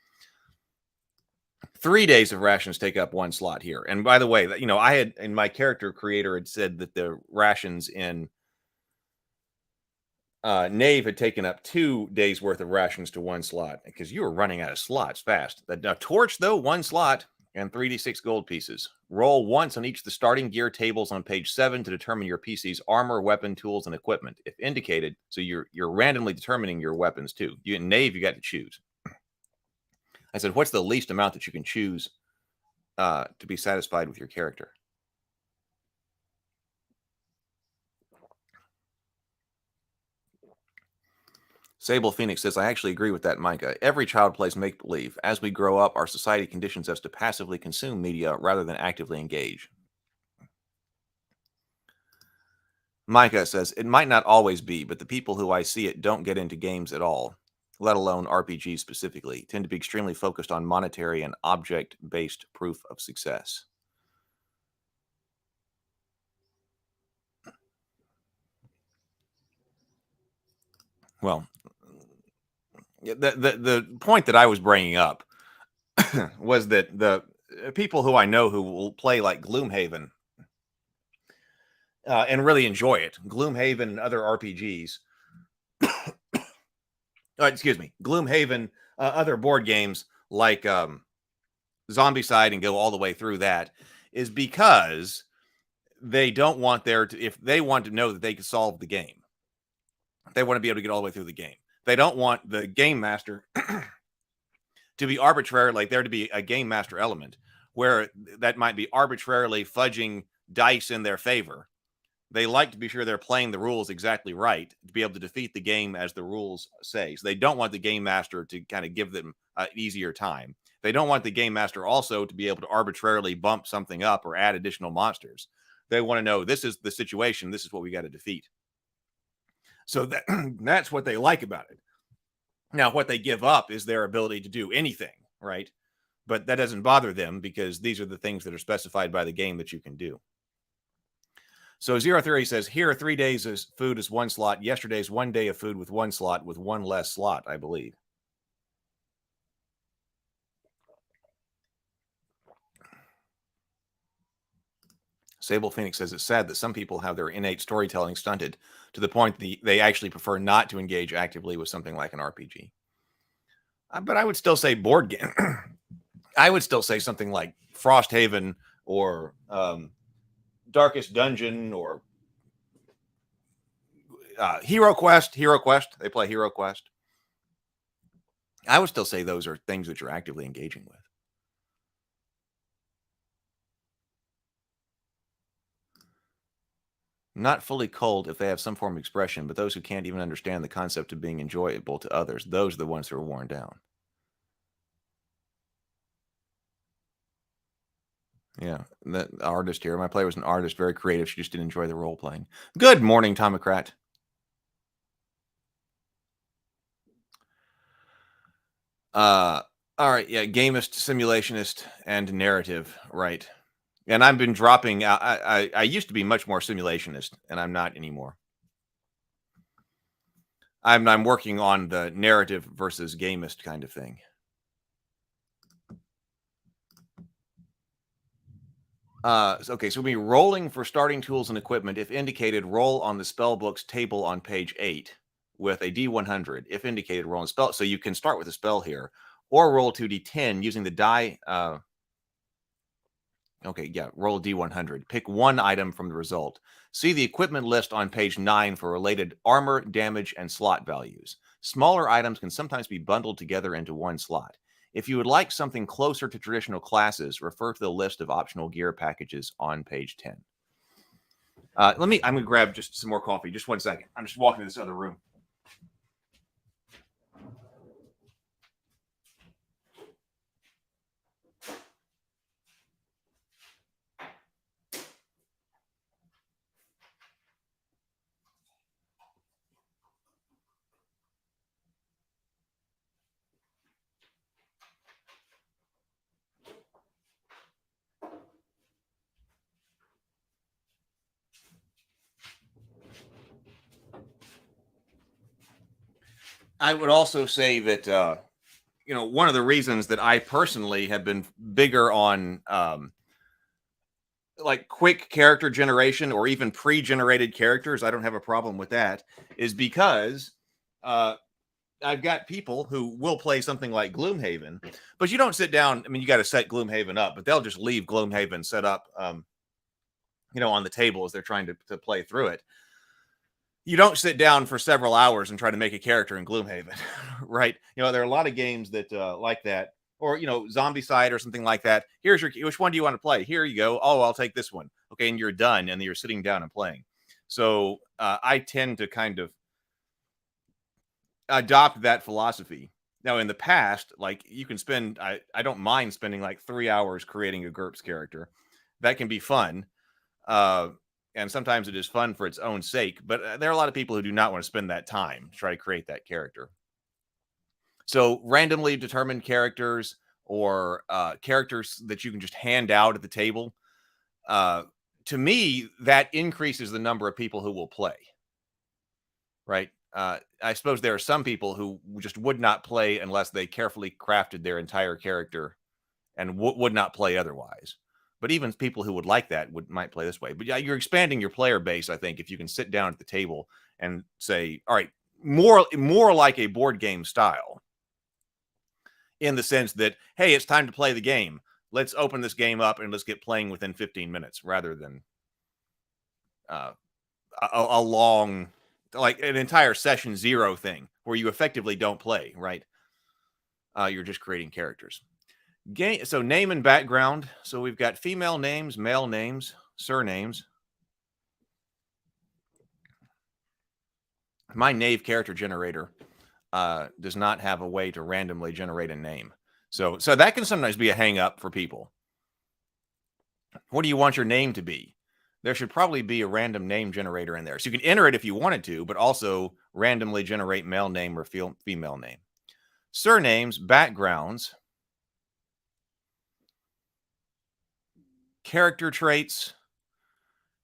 [SPEAKER 1] 3 days of rations take up 1 slot here. And by the way, I had, in my character creator, had said that the rations in Knave had taken up 2 days worth of rations to 1 slot because you were running out of slots fast. The torch, though, 1 slot. And 3d6 gold pieces. Roll once on each of the starting gear tables on page 7 to determine your PC's armor, weapon, tools, and equipment, if indicated. So you're randomly determining your weapons too. In Knave, you got to choose. I said, what's the least amount that you can choose to be satisfied with your character? Sable Phoenix says, I actually agree with that, Micah. Every child plays make-believe. As we grow up, our society conditions us to passively consume media rather than actively engage. Micah says, it might not always be, but the people who I see it don't get into games at all, let alone RPGs specifically, tend to be extremely focused on monetary and object-based proof of success. Well, the point that I was bringing up was that the people who I know who will play like Gloomhaven and really enjoy it, Gloomhaven and other RPGs, Gloomhaven, other board games like Zombicide and go all the way through that, is because they don't want if they want to know that they can solve the game, they want to be able to get all the way through the game. They don't want the game master to be arbitrary, like there to be a game master element where that might be arbitrarily fudging dice in their favor. They like to be sure they're playing the rules exactly right to be able to defeat the game as the rules say. So they don't want the game master to kind of give them an easier time. They don't want the game master also to be able to arbitrarily bump something up or add additional monsters. They want to know, this is the situation. This is what we got to defeat. So that's what they like about it. Now, what they give up is their ability to do anything, right? But that doesn't bother them because these are the things that are specified by the game that you can do. So Zero Theory says, here 3 days of food is 1 slot. Yesterday's 1 day of food with 1 slot with 1 less slot, I believe. Sable Phoenix says it's sad that some people have their innate storytelling stunted to the point that they actually prefer not to engage actively with something like an RPG. But I would still say board game. I would still say something like Frosthaven or Darkest Dungeon or Hero Quest. They play Hero Quest. I would still say those are things that you're actively engaging with. Not fully cold if they have some form of expression, but those who can't even understand the concept of being enjoyable to others, those are the ones who are worn down. Yeah, the artist here. My player was an artist, very creative. She just didn't enjoy the role playing. Good morning, Tomocrat. All right, yeah, gamist, simulationist, and narrative, right. And I've been dropping. I used to be much more simulationist, and I'm not anymore. I'm working on the narrative versus gamist kind of thing. Okay, so we'll be rolling for starting tools and equipment. If indicated, roll on the spellbook's table on page 8 with a D100. If indicated, roll on spell. So you can start with a spell here, or roll 2D10 using the die. Okay, yeah, roll D100. Pick one item from the result. See the equipment list on page 9 for related armor, damage, and slot values. Smaller items can sometimes be bundled together into one slot. If you would like something closer to traditional classes, refer to the list of optional gear packages on page 10. I'm going to grab just some more coffee. Just 1 second. I'm just walking to this other room. I would also say that, one of the reasons that I personally have been bigger on like quick character generation or even pre-generated characters, I don't have a problem with that, is because I've got people who will play something like Gloomhaven, but you don't sit down. I mean, you got to set Gloomhaven up, but they'll just leave Gloomhaven set up, on the table as they're trying to play through it. You don't sit down for several hours and try to make a character in Gloomhaven, right? There are a lot of games that like that, or Zombicide or something like that. Here's which one do you want to play? Here you go. Oh, I'll take this one. Okay, and you're done, and you're sitting down and playing. So I tend to kind of adopt that philosophy. Now, in the past, like you can spend, I don't mind spending like 3 hours creating a GURPS character. That can be fun. And sometimes it is fun for its own sake, but there are a lot of people who do not want to spend that time to try to create that character. So randomly determined characters or characters that you can just hand out at the table, to me, that increases the number of people who will play, right? I suppose there are some people who just would not play unless they carefully crafted their entire character and would not play otherwise. But even people who would like that might play this way. But yeah, you're expanding your player base, I think, if you can sit down at the table and say, all right, more like a board game style, in the sense that, hey, it's time to play the game. Let's open this game up and let's get playing within 15 minutes rather than a long, like an entire session 0 thing where you effectively don't play, right? You're just creating characters. So name and background. So we've got female names, male names, surnames. My Knave character generator does not have a way to randomly generate a name. So that can sometimes be a hang up for people. What do you want your name to be? There should probably be a random name generator in there. So you can enter it if you wanted to, but also randomly generate male name or female name. Surnames, backgrounds, character traits,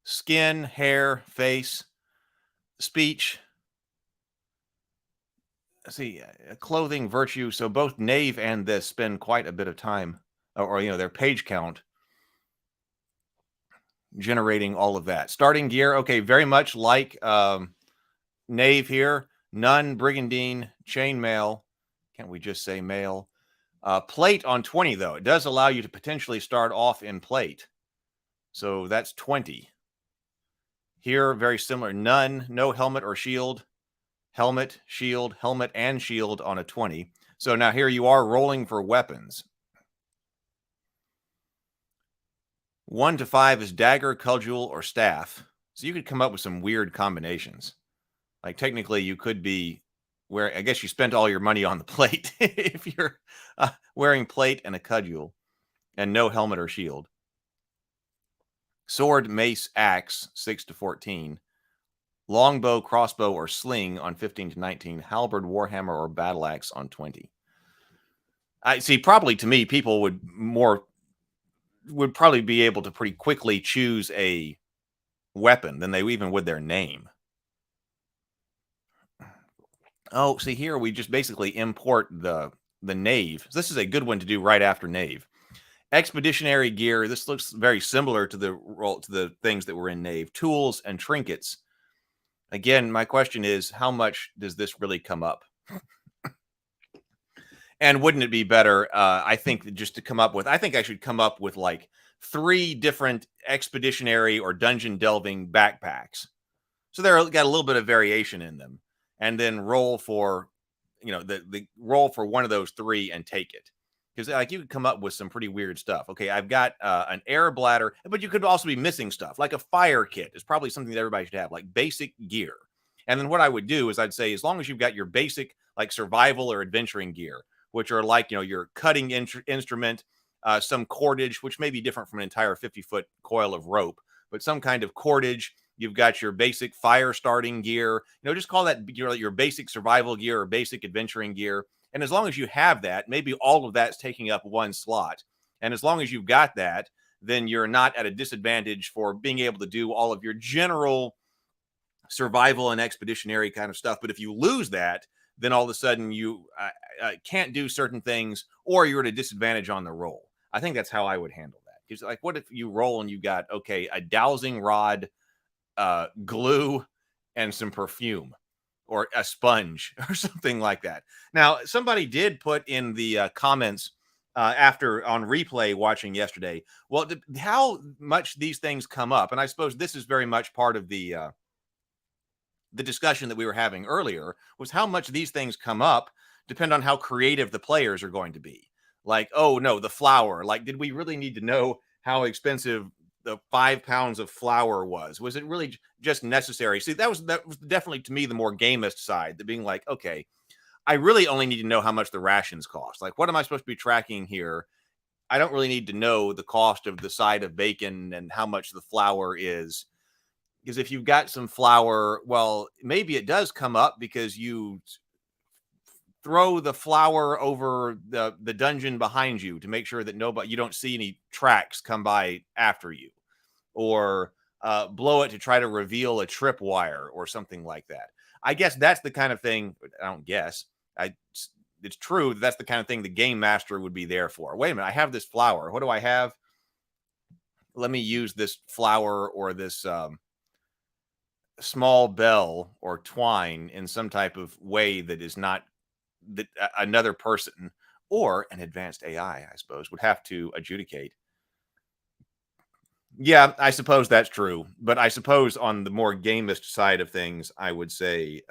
[SPEAKER 1] skin, hair, face, speech. Let's see, clothing, virtue. So both Knave and this spend quite a bit of time, or their page count, generating all of that. Starting gear, okay, very much like Knave here. Nun, Brigandine, chainmail. Can't we just say mail? Plate on 20, though. It does allow you to potentially start off in plate. So that's 20. Here, very similar. None, no helmet or shield. Helmet, shield, helmet, and shield on a 20. So now here you are rolling for weapons. 1 to 5 is dagger, cudgel, or staff. So you could come up with some weird combinations. Like technically you could be where I guess you spent all your money on the plate if you're wearing plate and a cudgel and no helmet or shield. Sword, mace, axe, 6 to 14. Longbow, crossbow, or sling on 15 to 19. Halberd, warhammer, or battle axe on 20. I see. Probably to me, people would probably be able to pretty quickly choose a weapon than they even would their name. Oh, see here, we just basically import the Knave. So this is a good one to do right after Knave. Expeditionary gear. This looks very similar to the things that were in Knave. Tools and trinkets. Again, my question is, how much does this really come up? And wouldn't it be better, I think, just to come up with, I think I should come up with like 3 different expeditionary or dungeon delving backpacks. So they're got a little bit of variation in them. And then roll for, the roll for one of those 3 and take it. Because like you could come up with some pretty weird stuff. Okay, I've got an air bladder, but you could also be missing stuff. Like a fire kit is probably something that everybody should have, like basic gear. And then what I would do is I'd say, as long as you've got your basic like survival or adventuring gear, which are like, your cutting instrument, some cordage, which may be different from an entire 50-foot coil of rope, but some kind of cordage. You've got your basic fire starting gear, just call that your basic survival gear or basic adventuring gear. And as long as you have that, maybe all of that's taking up 1 slot. And as long as you've got that, then you're not at a disadvantage for being able to do all of your general survival and expeditionary kind of stuff. But if you lose that, then all of a sudden you can't do certain things, or you're at a disadvantage on the roll. I think that's how I would handle that. Because like, what if you roll and you got, okay, a dowsing rod, glue, and some perfume, or a sponge, or something like that. Now, somebody did put in the comments after on replay watching yesterday, well, how much these things come up. And I suppose this is very much part of the discussion that we were having earlier, was how much these things come up depend on how creative the players are going to be. Like, oh no, the flour. Like, did we really need to know how expensive the 5 pounds of flour was? Was it really just necessary? See, that was definitely, to me, the more gamist side, the being like, okay, I really only need to know how much the rations cost. Like, what am I supposed to be tracking here? I don't really need to know the cost of the side of bacon and how much the flour is. Because if you've got some flour, well, maybe it does come up because you throw the flour over the dungeon behind you to make sure that you don't see any tracks come by after you, or blow it to try to reveal a tripwire or something like that. I guess that's the kind of thing. I don't guess. It's true that's the kind of thing the game master would be there for. Wait a minute, I have this flour. What do I have? Let me use this flour or this small bell or twine in some type of way that is not that another person or an advanced AI, I suppose, would have to adjudicate. Yeah, I suppose that's true. But I suppose on the more gamist side of things, I would say,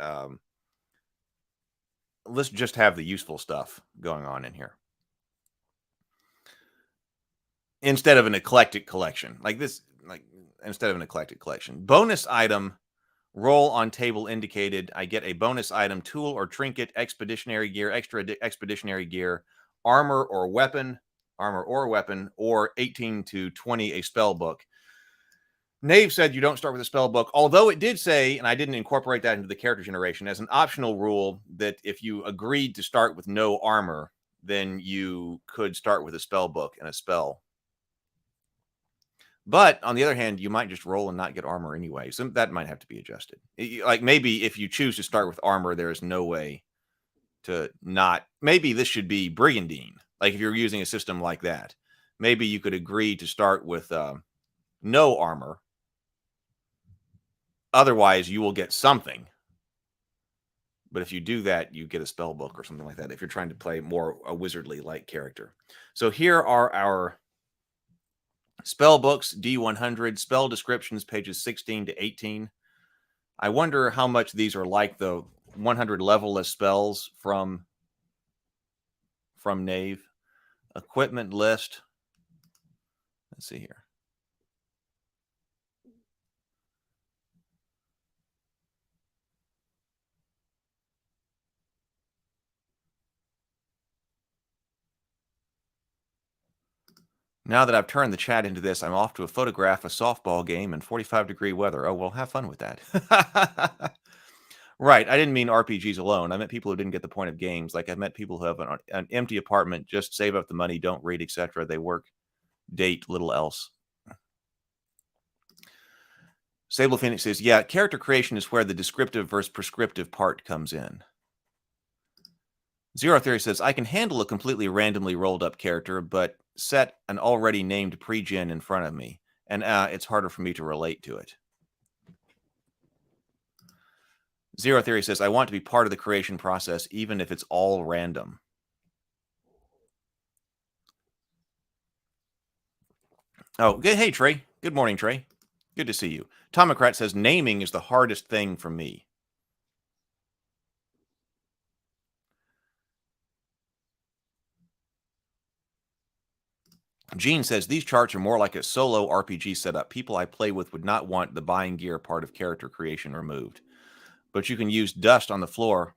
[SPEAKER 1] let's just have the useful stuff going on in here, instead of an eclectic collection like this. Instead of an eclectic collection, bonus item, roll on table indicated. I get a bonus item, tool or trinket, expeditionary gear, extra expeditionary gear, armor or weapon, or 18 to 20 a spell book. Nave said you don't start with a spell book, although it did say, and I didn't incorporate that into the character generation, as an optional rule, that if you agreed to start with no armor, then you could start with a spell book and a spell. But on the other hand, you might just roll and not get armor anyway. So that might have to be adjusted. Like maybe if you choose to start with armor, there is no way to not. Maybe this should be Brigandine. Like if you're using a system like that, maybe you could agree to start with no armor. Otherwise, you will get something. But if you do that, you get a spell book or something like that if you're trying to play more a wizardly-like character. So here are our spell books, D100, spell descriptions, pages 16 to 18. I wonder how much these are like the 100 levelless spells from Knave. Equipment list. Let's see here. Now that I've turned the chat into this, I'm off to a photograph a softball game in 45-degree weather. Oh, well, have fun with that. Right. I didn't mean RPGs alone. I meant people who didn't get the point of games. Like I met people who have an empty apartment, just save up the money, don't read, etc. They work, date, little else. Sable Phoenix says, yeah, character creation is where the descriptive versus prescriptive part comes in. Zero Theory says, I can handle a completely randomly rolled up character, but set an already named pre-gen in front of me, and it's harder for me to relate to it. Zero Theory says, I want to be part of the creation process, even if it's all random. Oh, hey, Trey. Good morning, Trey. Good to see you. Tomocrat says, naming is the hardest thing for me. Gene says, these charts are more like a solo RPG setup. People I play with would not want the buying gear part of character creation removed. But you can use dust on the floor.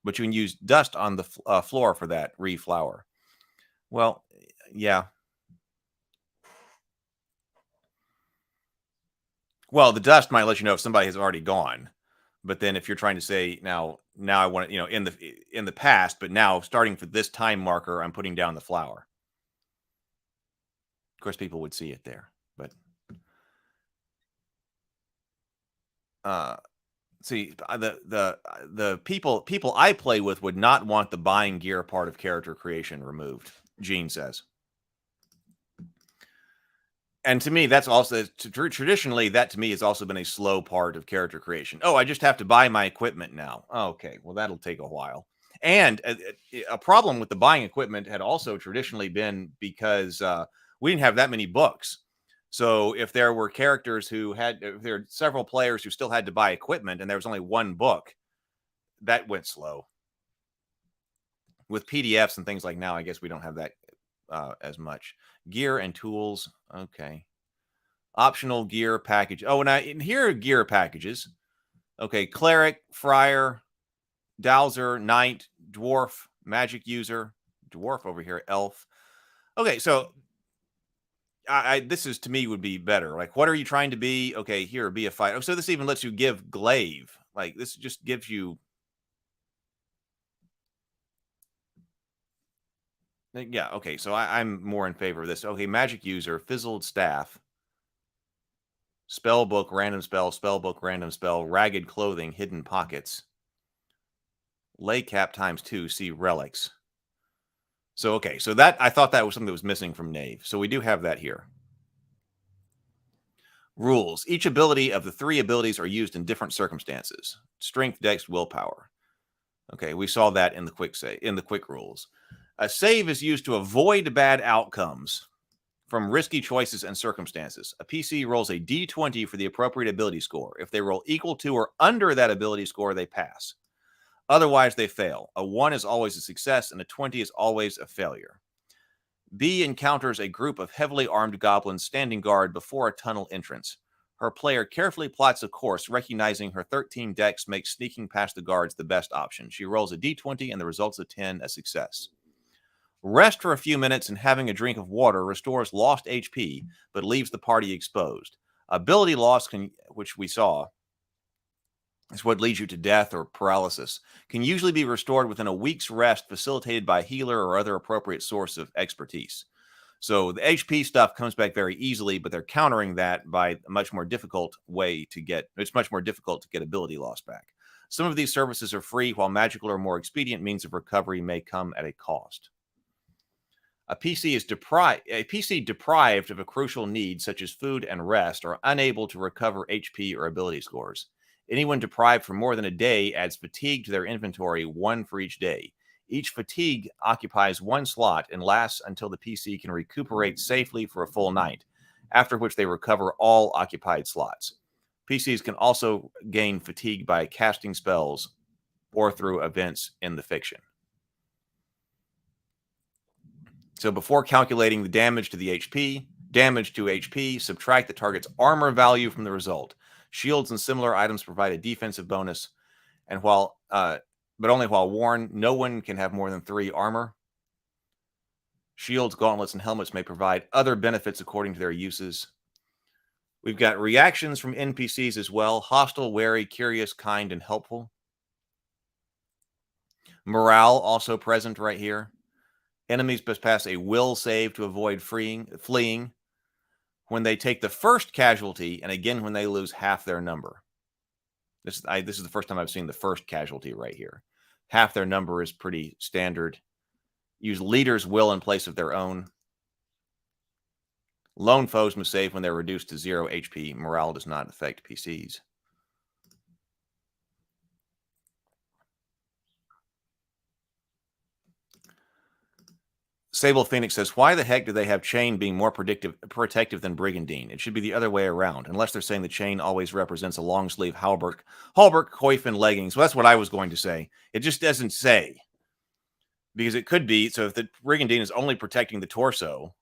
[SPEAKER 1] But you can use dust on the floor for that reflower. Well, yeah. Well, the dust might let you know if somebody has already gone. But then if you're trying to say now I want it, in the past, but now starting for this time marker, I'm putting down the flower. Of course, people would see it there, but see, the people I play with would not want the buying gear part of character creation removed. Gene says, and to me, that's also traditionally that to me has also been a slow part of character creation. Oh, I just have to buy my equipment now. Okay, well that'll take a while. And a problem with the buying equipment had also traditionally been because we didn't have that many books. So if there were characters if there were several players who still had to buy equipment and there was only one book, that went slow. With PDFs and things like now, I guess we don't have that as much. Gear and tools. Okay. Optional gear package. Oh, and here are gear packages. Okay. Cleric, Friar, Dowser, Knight, Dwarf, Magic User, Dwarf over here, Elf. Okay, so this is to me would be better. Like, what are you trying to be? Okay, here, be a fighter. Oh, so this even lets you give glaive. Like, this just gives you. Yeah, okay, so I'm more in favor of this. Okay, Magic User, Fizzled Staff, Spell Book, Random Spell, Spell Book, Random Spell, Ragged Clothing, Hidden Pockets, Lay Cap ×2, see Relics. So, okay, so that I thought that was something that was missing from Knave. So we do have that here. Rules. Each ability of the 3 abilities are used in different circumstances. Strength, Dex, Willpower. Okay, we saw that in the quick rules. A save is used to avoid bad outcomes from risky choices and circumstances. A PC rolls a D20 for the appropriate ability score. If they roll equal to or under that ability score, they pass. Otherwise, they fail. A 1 is always a success, and a 20 is always a failure. B encounters a group of heavily armed goblins standing guard before a tunnel entrance. Her player carefully plots a course, recognizing her 13 dex makes sneaking past the guards the best option. She rolls a D20, and the results of 10 a success. Rest for a few minutes and having a drink of water restores lost HP, but leaves the party exposed. Ability loss, which we saw, is what leads you to death or paralysis, can usually be restored within a week's rest, facilitated by a healer or other appropriate source of expertise. So the HP stuff comes back very easily, but they're countering that by a much more difficult way to get. It's much more difficult to get ability loss back. Some of these services are free, while magical or more expedient means of recovery may come at a cost. A PC deprived of a crucial need such as food and rest are unable to recover HP or ability scores. Anyone deprived for more than a day adds fatigue to their inventory, 1 for each day. Each fatigue occupies 1 slot and lasts until the PC can recuperate safely for a full night, after which they recover all occupied slots. PCs can also gain fatigue by casting spells or through events in the fiction. So before calculating the damage to HP, subtract the target's armor value from the result. Shields and similar items provide a defensive bonus, and but only while worn. No one can have more than 3 armor. Shields, gauntlets, and helmets may provide other benefits according to their uses. We've got reactions from NPCs as well: hostile, wary, curious, kind, and helpful. Morale also present right here. Enemies must pass a will save to avoid fleeing when they take the first casualty, and again when they lose half their number. This is the first time I've seen the first casualty right here. Half their number is pretty standard. Use leader's will in place of their own. Lone foes must save when they're reduced to 0 HP. Morale does not affect PCs. Sable Phoenix says, why the heck do they have chain being more protective than Brigandine? It should be the other way around, unless they're saying the chain always represents a long sleeve halberd, coif, and leggings. Well, that's what I was going to say. It just doesn't say. Because it could be, so if the Brigandine is only protecting the torso,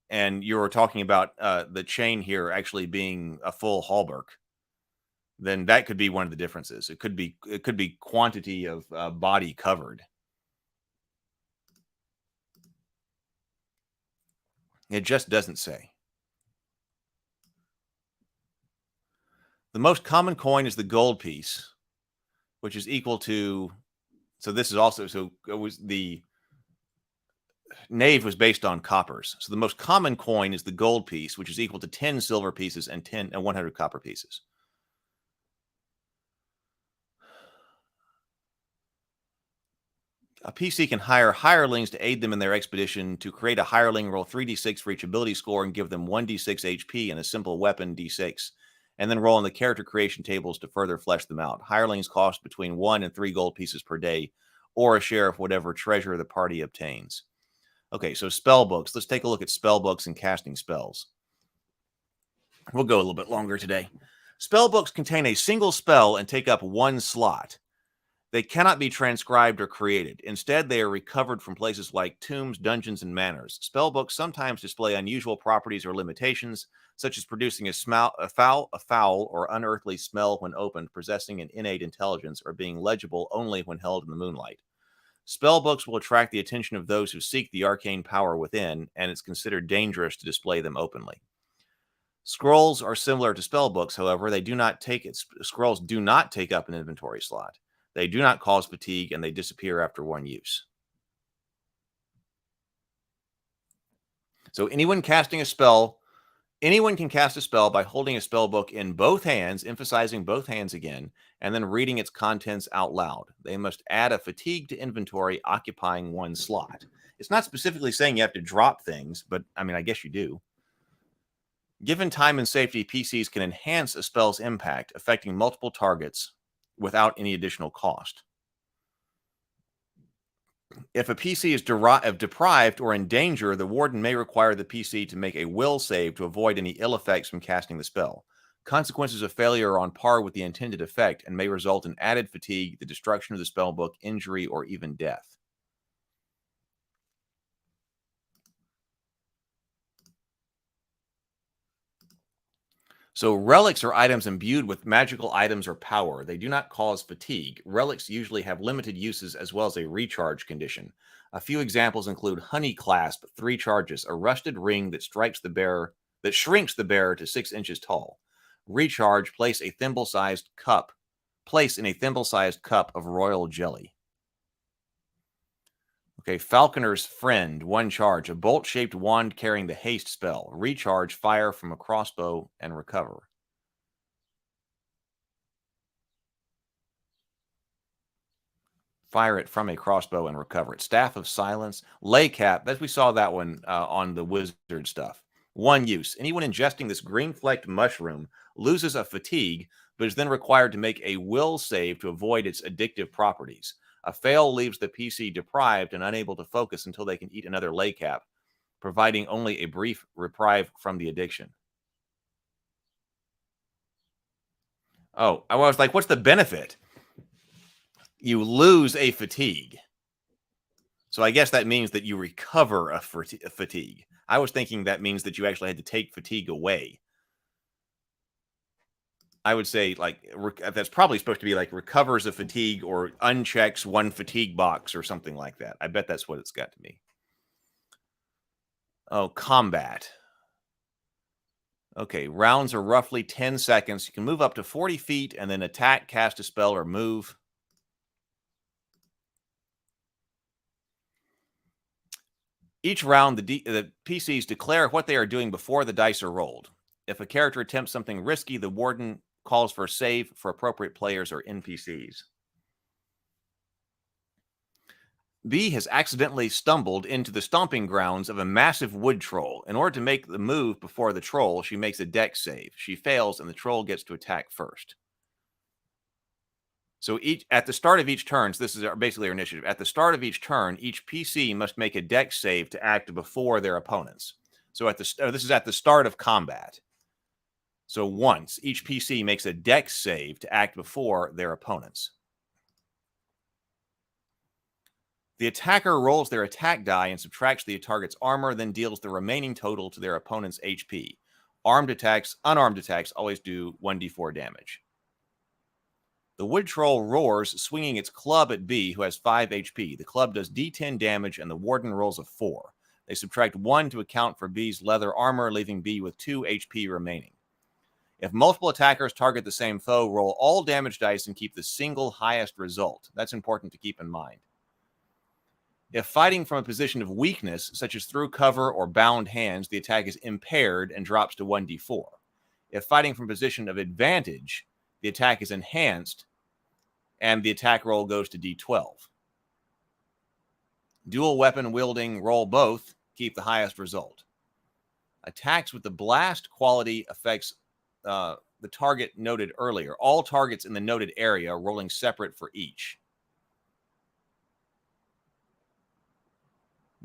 [SPEAKER 1] and you're talking about the chain here actually being a full halberd, then that could be one of the differences. It could be quantity of body covered. It just doesn't say. The most common coin is the gold piece, which is equal to, so this is also, so it was the knave was based on coppers. So the most common coin is the gold piece, which is equal to 10 silver pieces and 100 copper pieces. A PC can hire hirelings to aid them in their expedition. To create a hireling, roll 3d6 for each ability score and give them 1d6 HP and a simple weapon d6, and then roll in the character creation tables to further flesh them out. Hirelings cost between 1 and 3 gold pieces per day, or a share of whatever treasure the party obtains. Okay, so spell books. Let's take a look at spell books and casting spells. We'll go a little bit longer today. Spell books contain a single spell and take up 1 slot. They cannot be transcribed or created. Instead, they are recovered from places like tombs, dungeons, and manors. Spellbooks sometimes display unusual properties or limitations, such as producing a foul or unearthly smell when opened, possessing an innate intelligence, or being legible only when held in the moonlight. Spellbooks will attract the attention of those who seek the arcane power within, and it's considered dangerous to display them openly. Scrolls are similar to spellbooks, however, scrolls do not take up an inventory slot. They do not cause fatigue, and they disappear after 1 use. So anyone can cast a spell by holding a spell book in both hands, emphasizing both hands again, and then reading its contents out loud. They must add a fatigue to inventory occupying 1 slot. It's not specifically saying you have to drop things, but I mean, I guess you do. Given time and safety, PCs can enhance a spell's impact, affecting multiple targets without any additional cost. If a PC is deprived or in danger, the warden may require the PC to make a will save to avoid any ill effects from casting the spell. Consequences of failure are on par with the intended effect and may result in added fatigue, the destruction of the spellbook, injury, or even death. So relics are items imbued with magical items or power. They do not cause fatigue. Relics usually have limited uses as well as a recharge condition. A few examples include Honey Clasp, 3 charges, a rusted ring that shrinks the bearer to 6 inches tall. Recharge, place in a thimble-sized cup of royal jelly. Okay, Falconer's Friend, 1 charge, a bolt-shaped wand carrying the haste spell. Recharge, fire from a crossbow, and recover. Fire it from a crossbow and recover it. Staff of Silence, Lay Cap, we saw that one on the wizard stuff. 1 use. Anyone ingesting this green-flecked mushroom loses a fatigue, but is then required to make a will save to avoid its addictive properties. A fail leaves the PC deprived and unable to focus until they can eat another lay cap, providing only a brief reprieve from the addiction. Oh, I was like, what's the benefit? You lose a fatigue. So I guess that means that you recover a fatigue. I was thinking that means that you actually had to take fatigue away. I would say, like, that's probably supposed to be like recovers a fatigue or unchecks 1 fatigue box or something like that. I bet that's what it's got to be. Oh, combat. Okay, rounds are roughly 10 seconds. You can move up to 40 feet and then attack, cast a spell, or move. Each round, the PCs declare what they are doing before the dice are rolled. If a character attempts something risky, the warden calls for a save for appropriate players or NPCs. B has accidentally stumbled into the stomping grounds of a massive wood troll. In order to make the move before the troll, she makes a dex save. She fails, and the troll gets to attack first. So at the start of each turn, so this is basically our initiative. At the start of each turn, each PC must make a dex save to act before their opponents. So this is at the start of combat. So once each PC makes a dex save to act before their opponents. The attacker rolls their attack die and subtracts the target's armor, then deals the remaining total to their opponent's HP. Armed attacks, unarmed attacks always do 1d4 damage. The wood troll roars, swinging its club at B, who has 5 HP. The club does d10 damage, and the warden rolls a 4. They subtract 1 to account for B's leather armor, leaving B with 2 HP remaining. If multiple attackers target the same foe, roll all damage dice and keep the single highest result. That's important to keep in mind. If fighting from a position of weakness, such as through cover or bound hands, the attack is impaired and drops to 1d4. If fighting from a position of advantage, the attack is enhanced and the attack roll goes to d12. Dual weapon wielding, roll both, keep the highest result. Attacks with the blast quality affects the target noted earlier. All targets in the noted area rolling separate for each.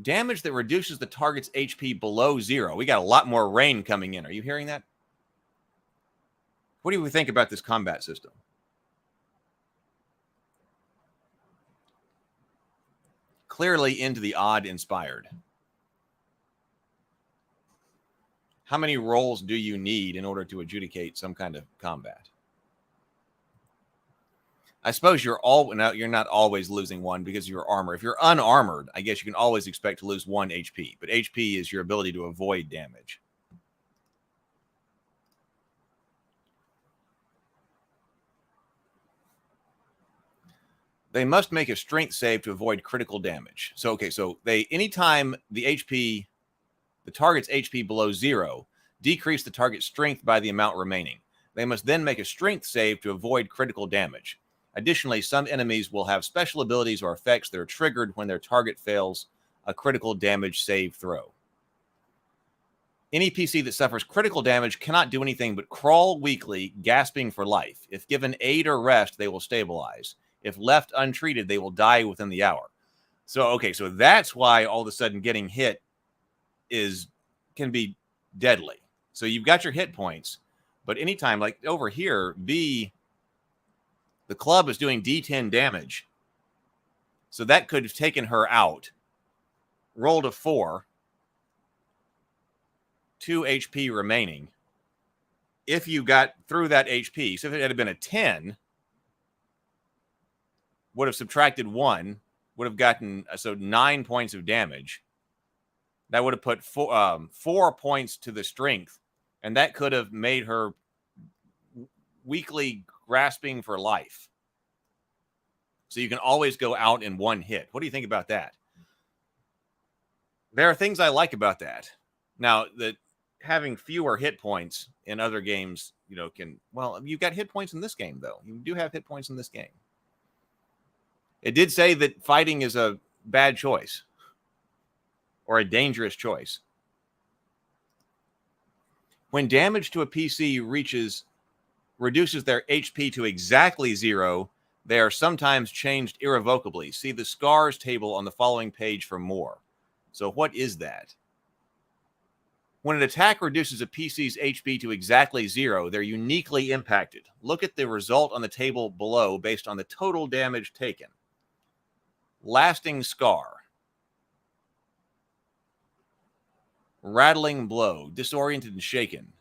[SPEAKER 1] Damage that reduces the target's HP below 0. We got a lot more rain coming in. Are you hearing that? What do you think about this combat system? Clearly into the odd inspired. How many rolls do you need in order to adjudicate some kind of combat? I suppose you're not always losing 1 because of your armor. If you're unarmored, I guess you can always expect to lose 1 HP. But HP is your ability to avoid damage. They must make a strength save to avoid critical damage. So anytime the target's HP below 0, decrease the target's strength by the amount remaining. They must then make a strength save to avoid critical damage. Additionally, some enemies will have special abilities or effects that are triggered when their target fails a critical damage save throw. Any PC that suffers critical damage cannot do anything but crawl weakly, gasping for life. If given aid or rest, they will stabilize. If left untreated, they will die within the hour. So that's why all of a sudden getting hit can be deadly. So you've got your hit points, but anytime, like over here, the club is doing d10 damage. So that could have taken her out. Rolled a 4. 2 HP remaining. If you got through that HP, so if it had been a 10, would have subtracted 1, would have gotten 9 points of damage. That would have put 4 points to the strength, and that could have made her weakly grasping for life. So you can always go out in 1 hit. What do you think about that? There are things I like about that. Now, that having fewer hit points in other games, you've got hit points in this game, though. You do have hit points in this game. It did say that fighting is a bad choice or a dangerous choice. When damage to a PC reduces their HP to exactly 0, they are sometimes changed irrevocably. See the scars table on the following page for more. So what is that? When an attack reduces a PC's HP to exactly 0, they're uniquely impacted. Look at the result on the table below based on the total damage taken. Lasting scar. Rattling blow. Disoriented and shaken.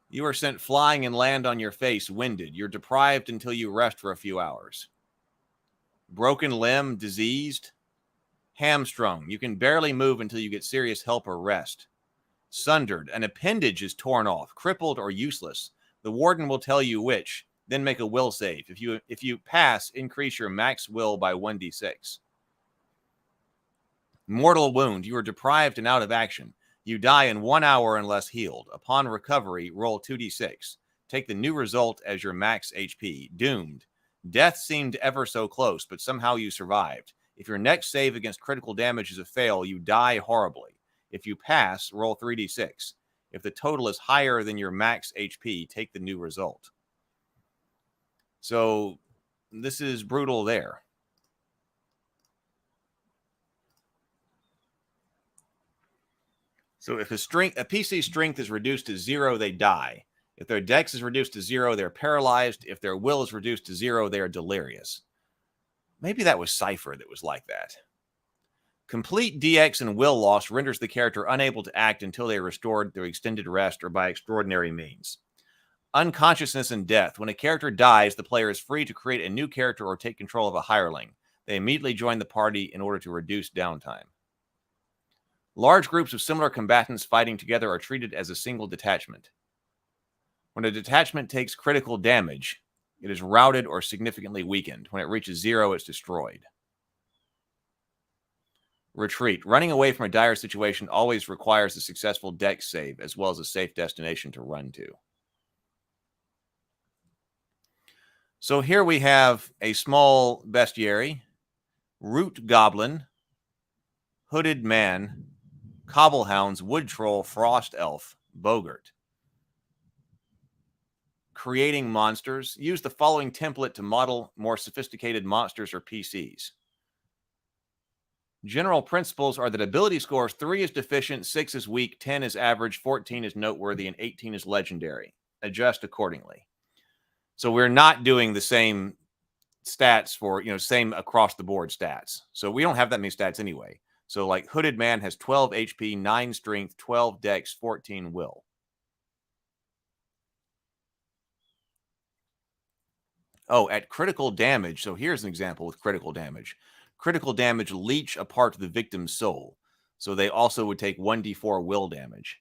[SPEAKER 1] You are sent flying and land on your face, winded. You're deprived until you rest for a few hours. Broken limb, diseased. Hamstrung. You can barely move until you get serious help or rest. Sundered. An appendage is torn off, crippled or useless. The warden will tell you which. Then make a will save. If you pass, increase your max will by 1d6. Mortal wound. You are deprived and out of action. You die in 1 hour unless healed. Upon recovery, roll 2d6. Take the new result as your max HP. Doomed. Death seemed ever so close, but somehow you survived. If your next save against critical damage is a fail, you die horribly. If you pass, roll 3d6. If the total is higher than your max HP, take the new result. So this is brutal there. So if a PC's strength is reduced to 0, they die. If their dex is reduced to 0, they're paralyzed. If their will is reduced to 0, they are delirious. Maybe that was Cypher that was like that. Complete DX and will loss renders the character unable to act until they are restored through extended rest or by extraordinary means. Unconsciousness and death. When a character dies, the player is free to create a new character or take control of a hireling. They immediately join the party in order to reduce downtime. Large groups of similar combatants fighting together are treated as a single detachment. When a detachment takes critical damage, it is routed or significantly weakened. When it reaches 0, it's destroyed. Retreat. Running away from a dire situation always requires a successful dex save, as well as a safe destination to run to. So here we have a small bestiary, root goblin, hooded man, cobblehounds, wood troll, frost elf, boggart. Creating monsters. Use the following template to model more sophisticated monsters or PCs. General principles are that ability scores 3 is deficient, 6 is weak, 10 is average, 14 is noteworthy, and 18 is legendary. Adjust accordingly. So we're not doing the same stats for, same across the board stats. So we don't have that many stats anyway. So like Hooded Man has 12 HP, 9 strength, 12 dex, 14 will. Oh, at critical damage. So here's an example with critical damage. Critical damage leech a part of the victim's soul. So they also would take 1d4 will damage.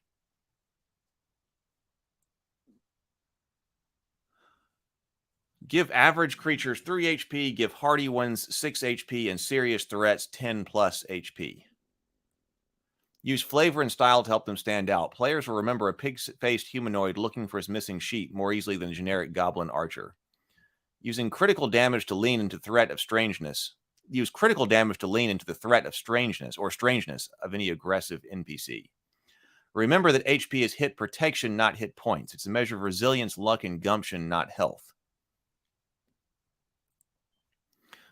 [SPEAKER 1] Give average creatures 3 HP, give hardy ones 6 HP, and serious threats 10 plus HP. Use flavor and style to help them stand out. Players will remember a pig-faced humanoid looking for his missing sheep more easily than a generic goblin archer. Using critical damage to lean into threat of strangeness. Use critical damage to lean into the threat of strangeness or strangeness of any aggressive NPC. Remember that HP is hit protection, not hit points. It's a measure of resilience, luck, and gumption, not health.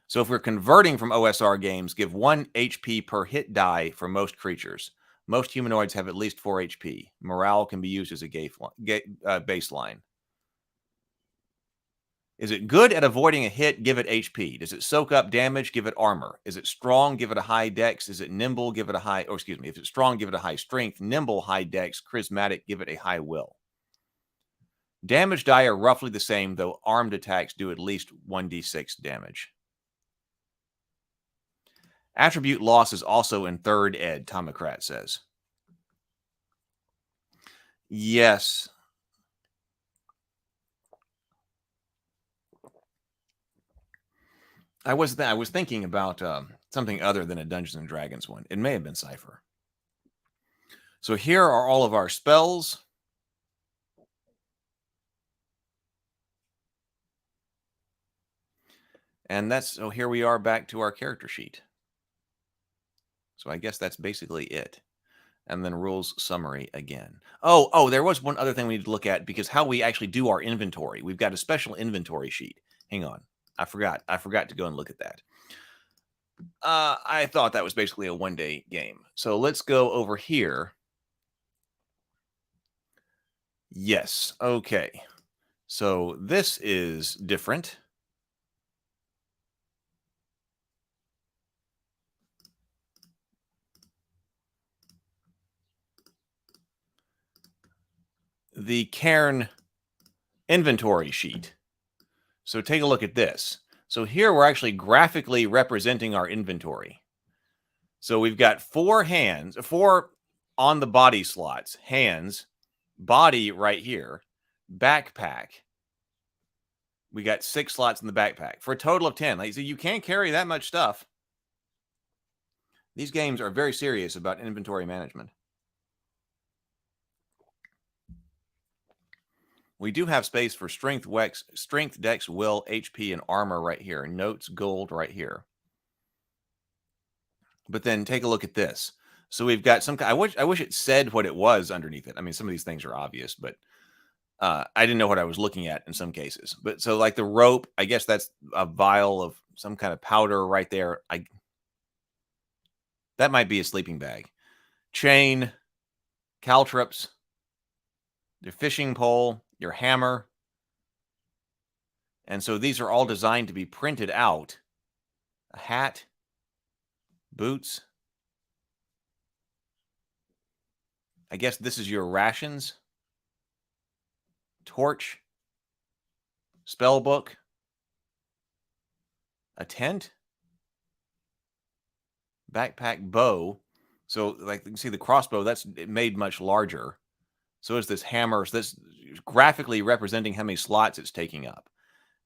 [SPEAKER 1] So if we're converting from OSR games, give 1 HP per hit die for most creatures. Most humanoids have at least 4 HP. Morale can be used as a baseline. Is it good at avoiding a hit? Give it HP. Does it soak up damage? Give it armor. Is it strong? Give it a high dex. Is it nimble? Give it a high, if it's strong, give it a high strength. Nimble, high dex. Charismatic, give it a high will. Damage die are roughly the same, though armed attacks do at least 1d6 damage. Attribute loss is also in 3rd ed, Tomocrat says. Yes. I was thinking about something other than a Dungeons and Dragons one. It may have been Cypher. So here are all of our spells. And so here we are back to our character sheet. So I guess that's basically it. And then rules summary again. Oh, there was one other thing we need to look at, because how we actually do our inventory. We've got a special inventory sheet. Hang on. I forgot to go and look at that. I thought that was basically a one-day game. So let's go over here. Yes. Okay. So this is different. The Cairn inventory sheet. So take a look at this. So here we're actually graphically representing our inventory. So we've got 4 hands, 4 on the body slots, hands, body right here, backpack. We got 6 slots in the backpack for a total of 10. Like, so you can't carry that much stuff. These games are very serious about inventory management. We do have space for strength, dex, will, HP, and armor right here. Notes, gold right here. But then take a look at this. So we've got some. I wish it said what it was underneath it. I mean, some of these things are obvious, but I didn't know what I was looking at in some cases. But so like the rope, I guess that's a vial of some kind of powder right there. That might be a sleeping bag. Chain, caltrops, your fishing pole, your hammer. And so these are all designed to be printed out. A hat, boots. I guess this is your rations. Torch. Spell book. A tent. Backpack, bow. So like you can see the crossbow, that's made much larger. So is this hammer. So that's graphically representing how many slots it's taking up.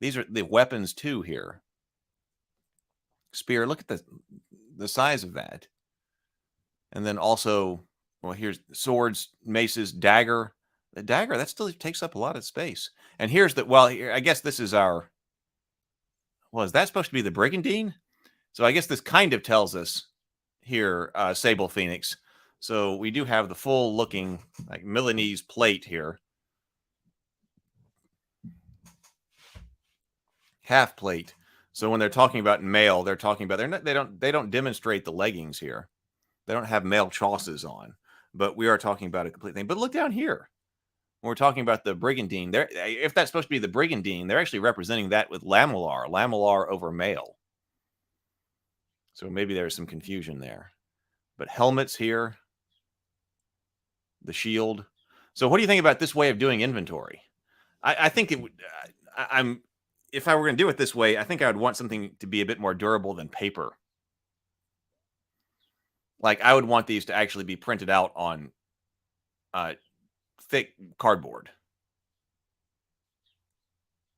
[SPEAKER 1] These are the weapons too here. Spear, look at the size of that. And then also, well, here's swords, maces, dagger. The dagger, that still takes up a lot of space. And here's the, well, here, I guess this is our, well, is that supposed to be the brigandine? So I guess this kind of tells us here, Sable Phoenix. So we do have the full looking, like Milanese plate here. Half plate. So when they're talking about mail, they're talking about they don't demonstrate the leggings here. They don't have mail chausses on, but we are talking about a complete thing. But look down here. When we're talking about the brigandine, there, if that's supposed to be the brigandine, they're actually representing that with lamellar over mail. So maybe there's some confusion there. But helmets here, the shield. So what do you think about this way of doing inventory? I think it would. If I were going to do it this way, I think I would want something to be a bit more durable than paper. Like I would want these to actually be printed out on thick cardboard.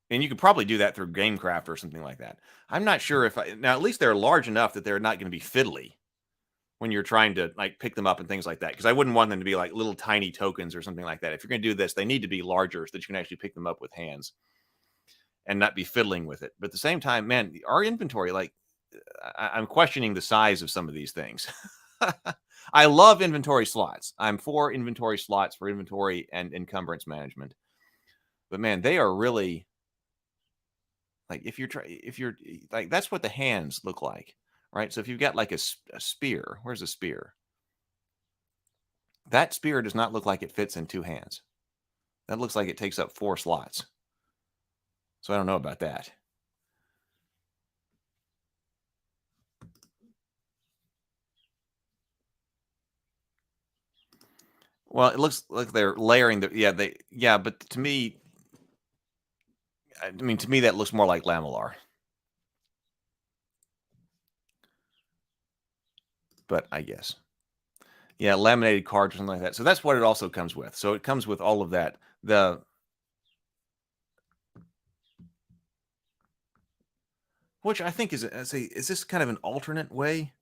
[SPEAKER 1] And you could probably do that through Gamecraft or something like that. I'm not sure if now at least they're large enough that they're not going to be fiddly when you're trying to like pick them up and things like that. Because I wouldn't want them to be like little tiny tokens or something like that. If you're going to do this, they need to be larger so that you can actually pick them up with hands and not be fiddling with it. But at the same time, man, our inventory, like I'm questioning the size of some of these things. I love inventory slots. I'm for inventory slots for inventory and encumbrance management. But man, they are really like if you're like that's what the hands look like, right? So if you've got like a spear, where's a spear? That spear does not look like it fits in two hands. That looks like it takes up 4 slots. So I don't know about that. Well, it looks like they're layering the but to me, I mean, to me that looks more like lamellar. But I guess. Yeah, laminated cards or something like that. So that's what it also comes with. So it comes with all of that. Which I think is this kind of an alternate way?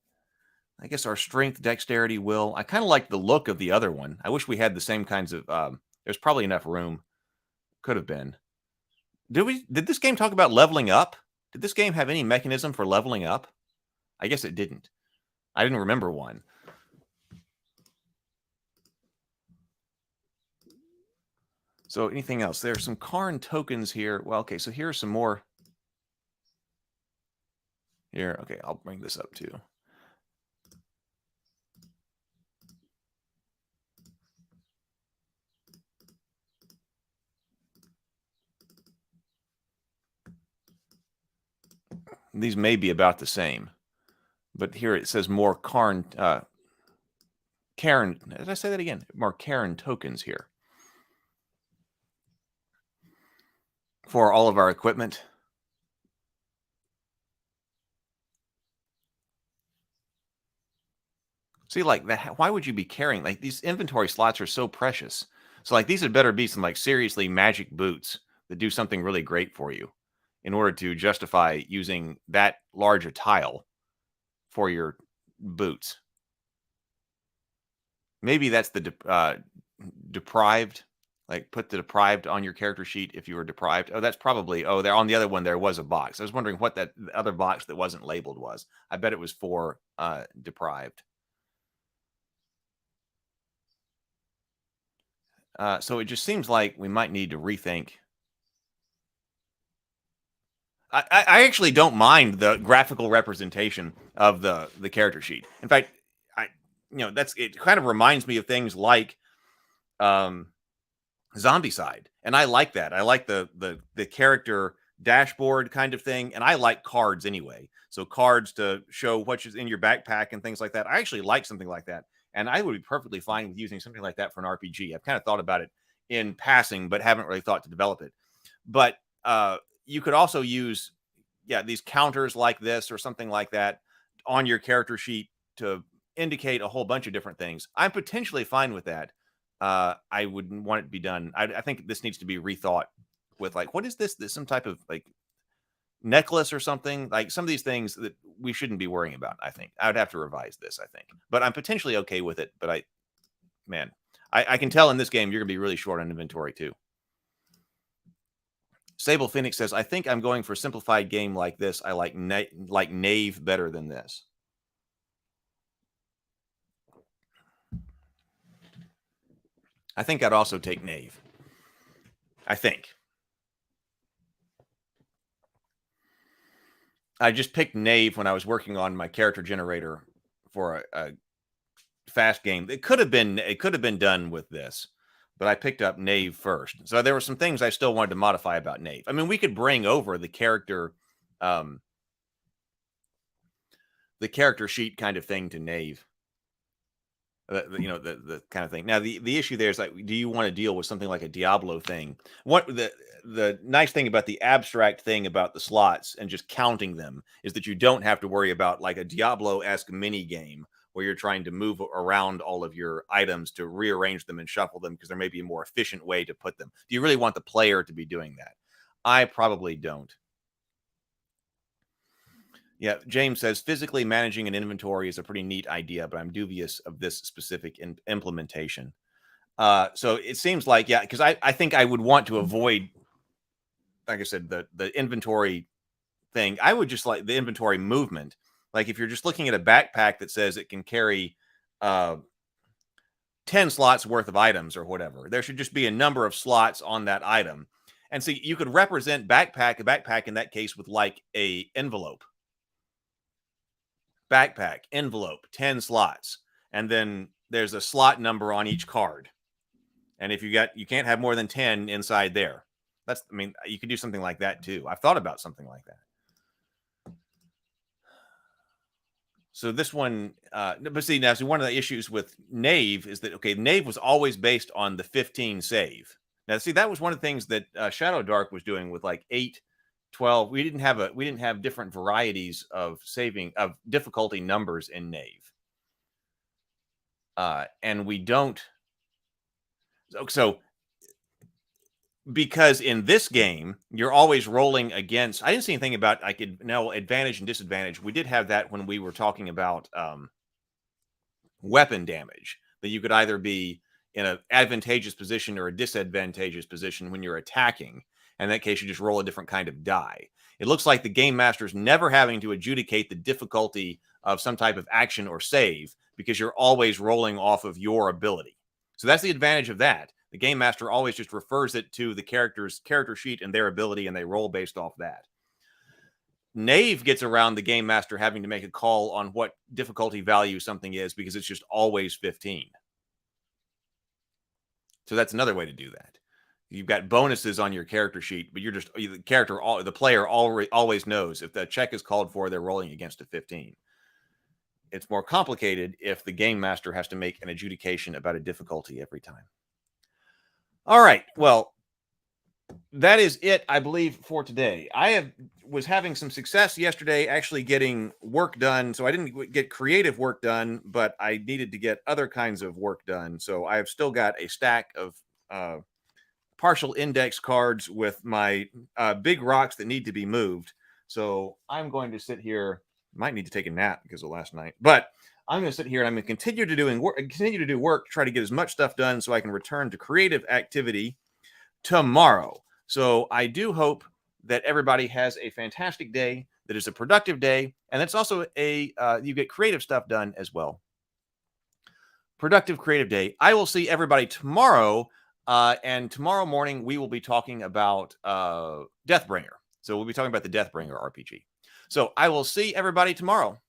[SPEAKER 1] I guess our strength, dexterity, will. I kind of like the look of the other one. I wish we had the same kinds of. There's probably enough room. Could have been. Did this game talk about leveling up? Did this game have any mechanism for leveling up? I guess it didn't. I didn't remember one. So anything else? There's some Cairn tokens here. Well, okay, so here's some more. Here, okay, I'll bring this up too. These may be about the same, but here it says more Cairn. Did I say that again? More Cairn tokens here for all of our equipment. See, like that. Why would you be carrying like these inventory slots are so precious? So like these had better be some like seriously magic boots that do something really great for you in order to justify using that large a tile for your boots. Maybe that's the deprived. Like put the deprived on your character sheet if you were deprived. Oh, that's probably, oh, there on the other one, there was a box. I was wondering what that other box that wasn't labeled was. I bet it was for deprived. So it just seems like we might need to rethink. I actually don't mind the graphical representation of the character sheet. In fact, it kind of reminds me of things like Zombicide, and I like that. I like the character dashboard kind of thing, and I like cards anyway. So cards to show what's in your backpack and things like that. I actually like something like that, and I would be perfectly fine with using something like that for an RPG. I've kind of thought about it in passing, but haven't really thought to develop it. But you could also use, these counters like this or something like that on your character sheet to indicate a whole bunch of different things. I'm potentially fine with that. I wouldn't want it to be done. I think this needs to be rethought with like, what is this? This some type of like necklace or something? Like some of these things that we shouldn't be worrying about. I think I would have to revise this, I think, but I'm potentially okay with it. But I can tell in this game, you're gonna be really short on inventory too. Sable Phoenix says, I think I'm going for a simplified game like this. I like Knave better than this. I think I'd also take Knave. I think. I just picked Knave when I was working on my character generator for a fast game. It could have been done with this, but I picked up Knave first. So there were some things I still wanted to modify about Knave. I mean, we could bring over the character sheet kind of thing to Knave. The kind of thing. Now, the issue there is like, do you want to deal with something like a Diablo thing? What the nice thing about the abstract thing about the slots and just counting them is that you don't have to worry about like a Diablo-esque mini game where you're trying to move around all of your items to rearrange them and shuffle them because there may be a more efficient way to put them. Do you really want the player to be doing that? I probably don't. Yeah, James says, physically managing an inventory is a pretty neat idea, but I'm dubious of this specific implementation. So it seems like, because I think I would want to avoid, like I said, the inventory thing. I would just like the inventory movement. Like if you're just looking at a backpack that says it can carry 10 slots worth of items or whatever, there should just be a number of slots on that item. And so you could represent a backpack in that case with like a envelope. Backpack, envelope, 10 slots. And then there's a slot number on each card. And if you can't have more than 10 inside there. You could do something like that too. I've thought about something like that. So this one, but see, now, one of the issues with Knave is that, Knave was always based on the 15 save. Now, see, that was one of the things that Shadow Dark was doing with like 8, 12. We didn't have different varieties of difficulty numbers in Knave. And we don't. So because in this game, you're always rolling against, I didn't see anything about advantage and disadvantage. We did have that when we were talking about weapon damage, that you could either be in an advantageous position or a disadvantageous position when you're attacking. In that case, you just roll a different kind of die. It looks like the game master's never having to adjudicate the difficulty of some type of action or save because you're always rolling off of your ability. So that's the advantage of that. The game master always just refers it to the character's character sheet and their ability, and they roll based off that. Knave gets around the game master having to make a call on what difficulty value something is because it's just always 15. So that's another way to do that. You've got bonuses on your character sheet, but the player always knows if the check is called for, they're rolling against a 15. It's more complicated if the game master has to make an adjudication about a difficulty every time. All right. Well, that is it, I believe, for today. I was having some success yesterday actually getting work done. So I didn't get creative work done, but I needed to get other kinds of work done. So I have still got a stack of partial index cards with my big rocks that need to be moved. So I'm going to sit here. Might need to take a nap because of last night, but I'm going to sit here and I'm going to continue to do work, try to get as much stuff done so I can return to creative activity tomorrow. So I do hope that everybody has a fantastic day, that is a productive day, and that's also you get creative stuff done as well. Productive creative day. I will see everybody tomorrow, and tomorrow morning we will be talking about Deathbringer. So we'll be talking about the Deathbringer RPG. So I will see everybody tomorrow.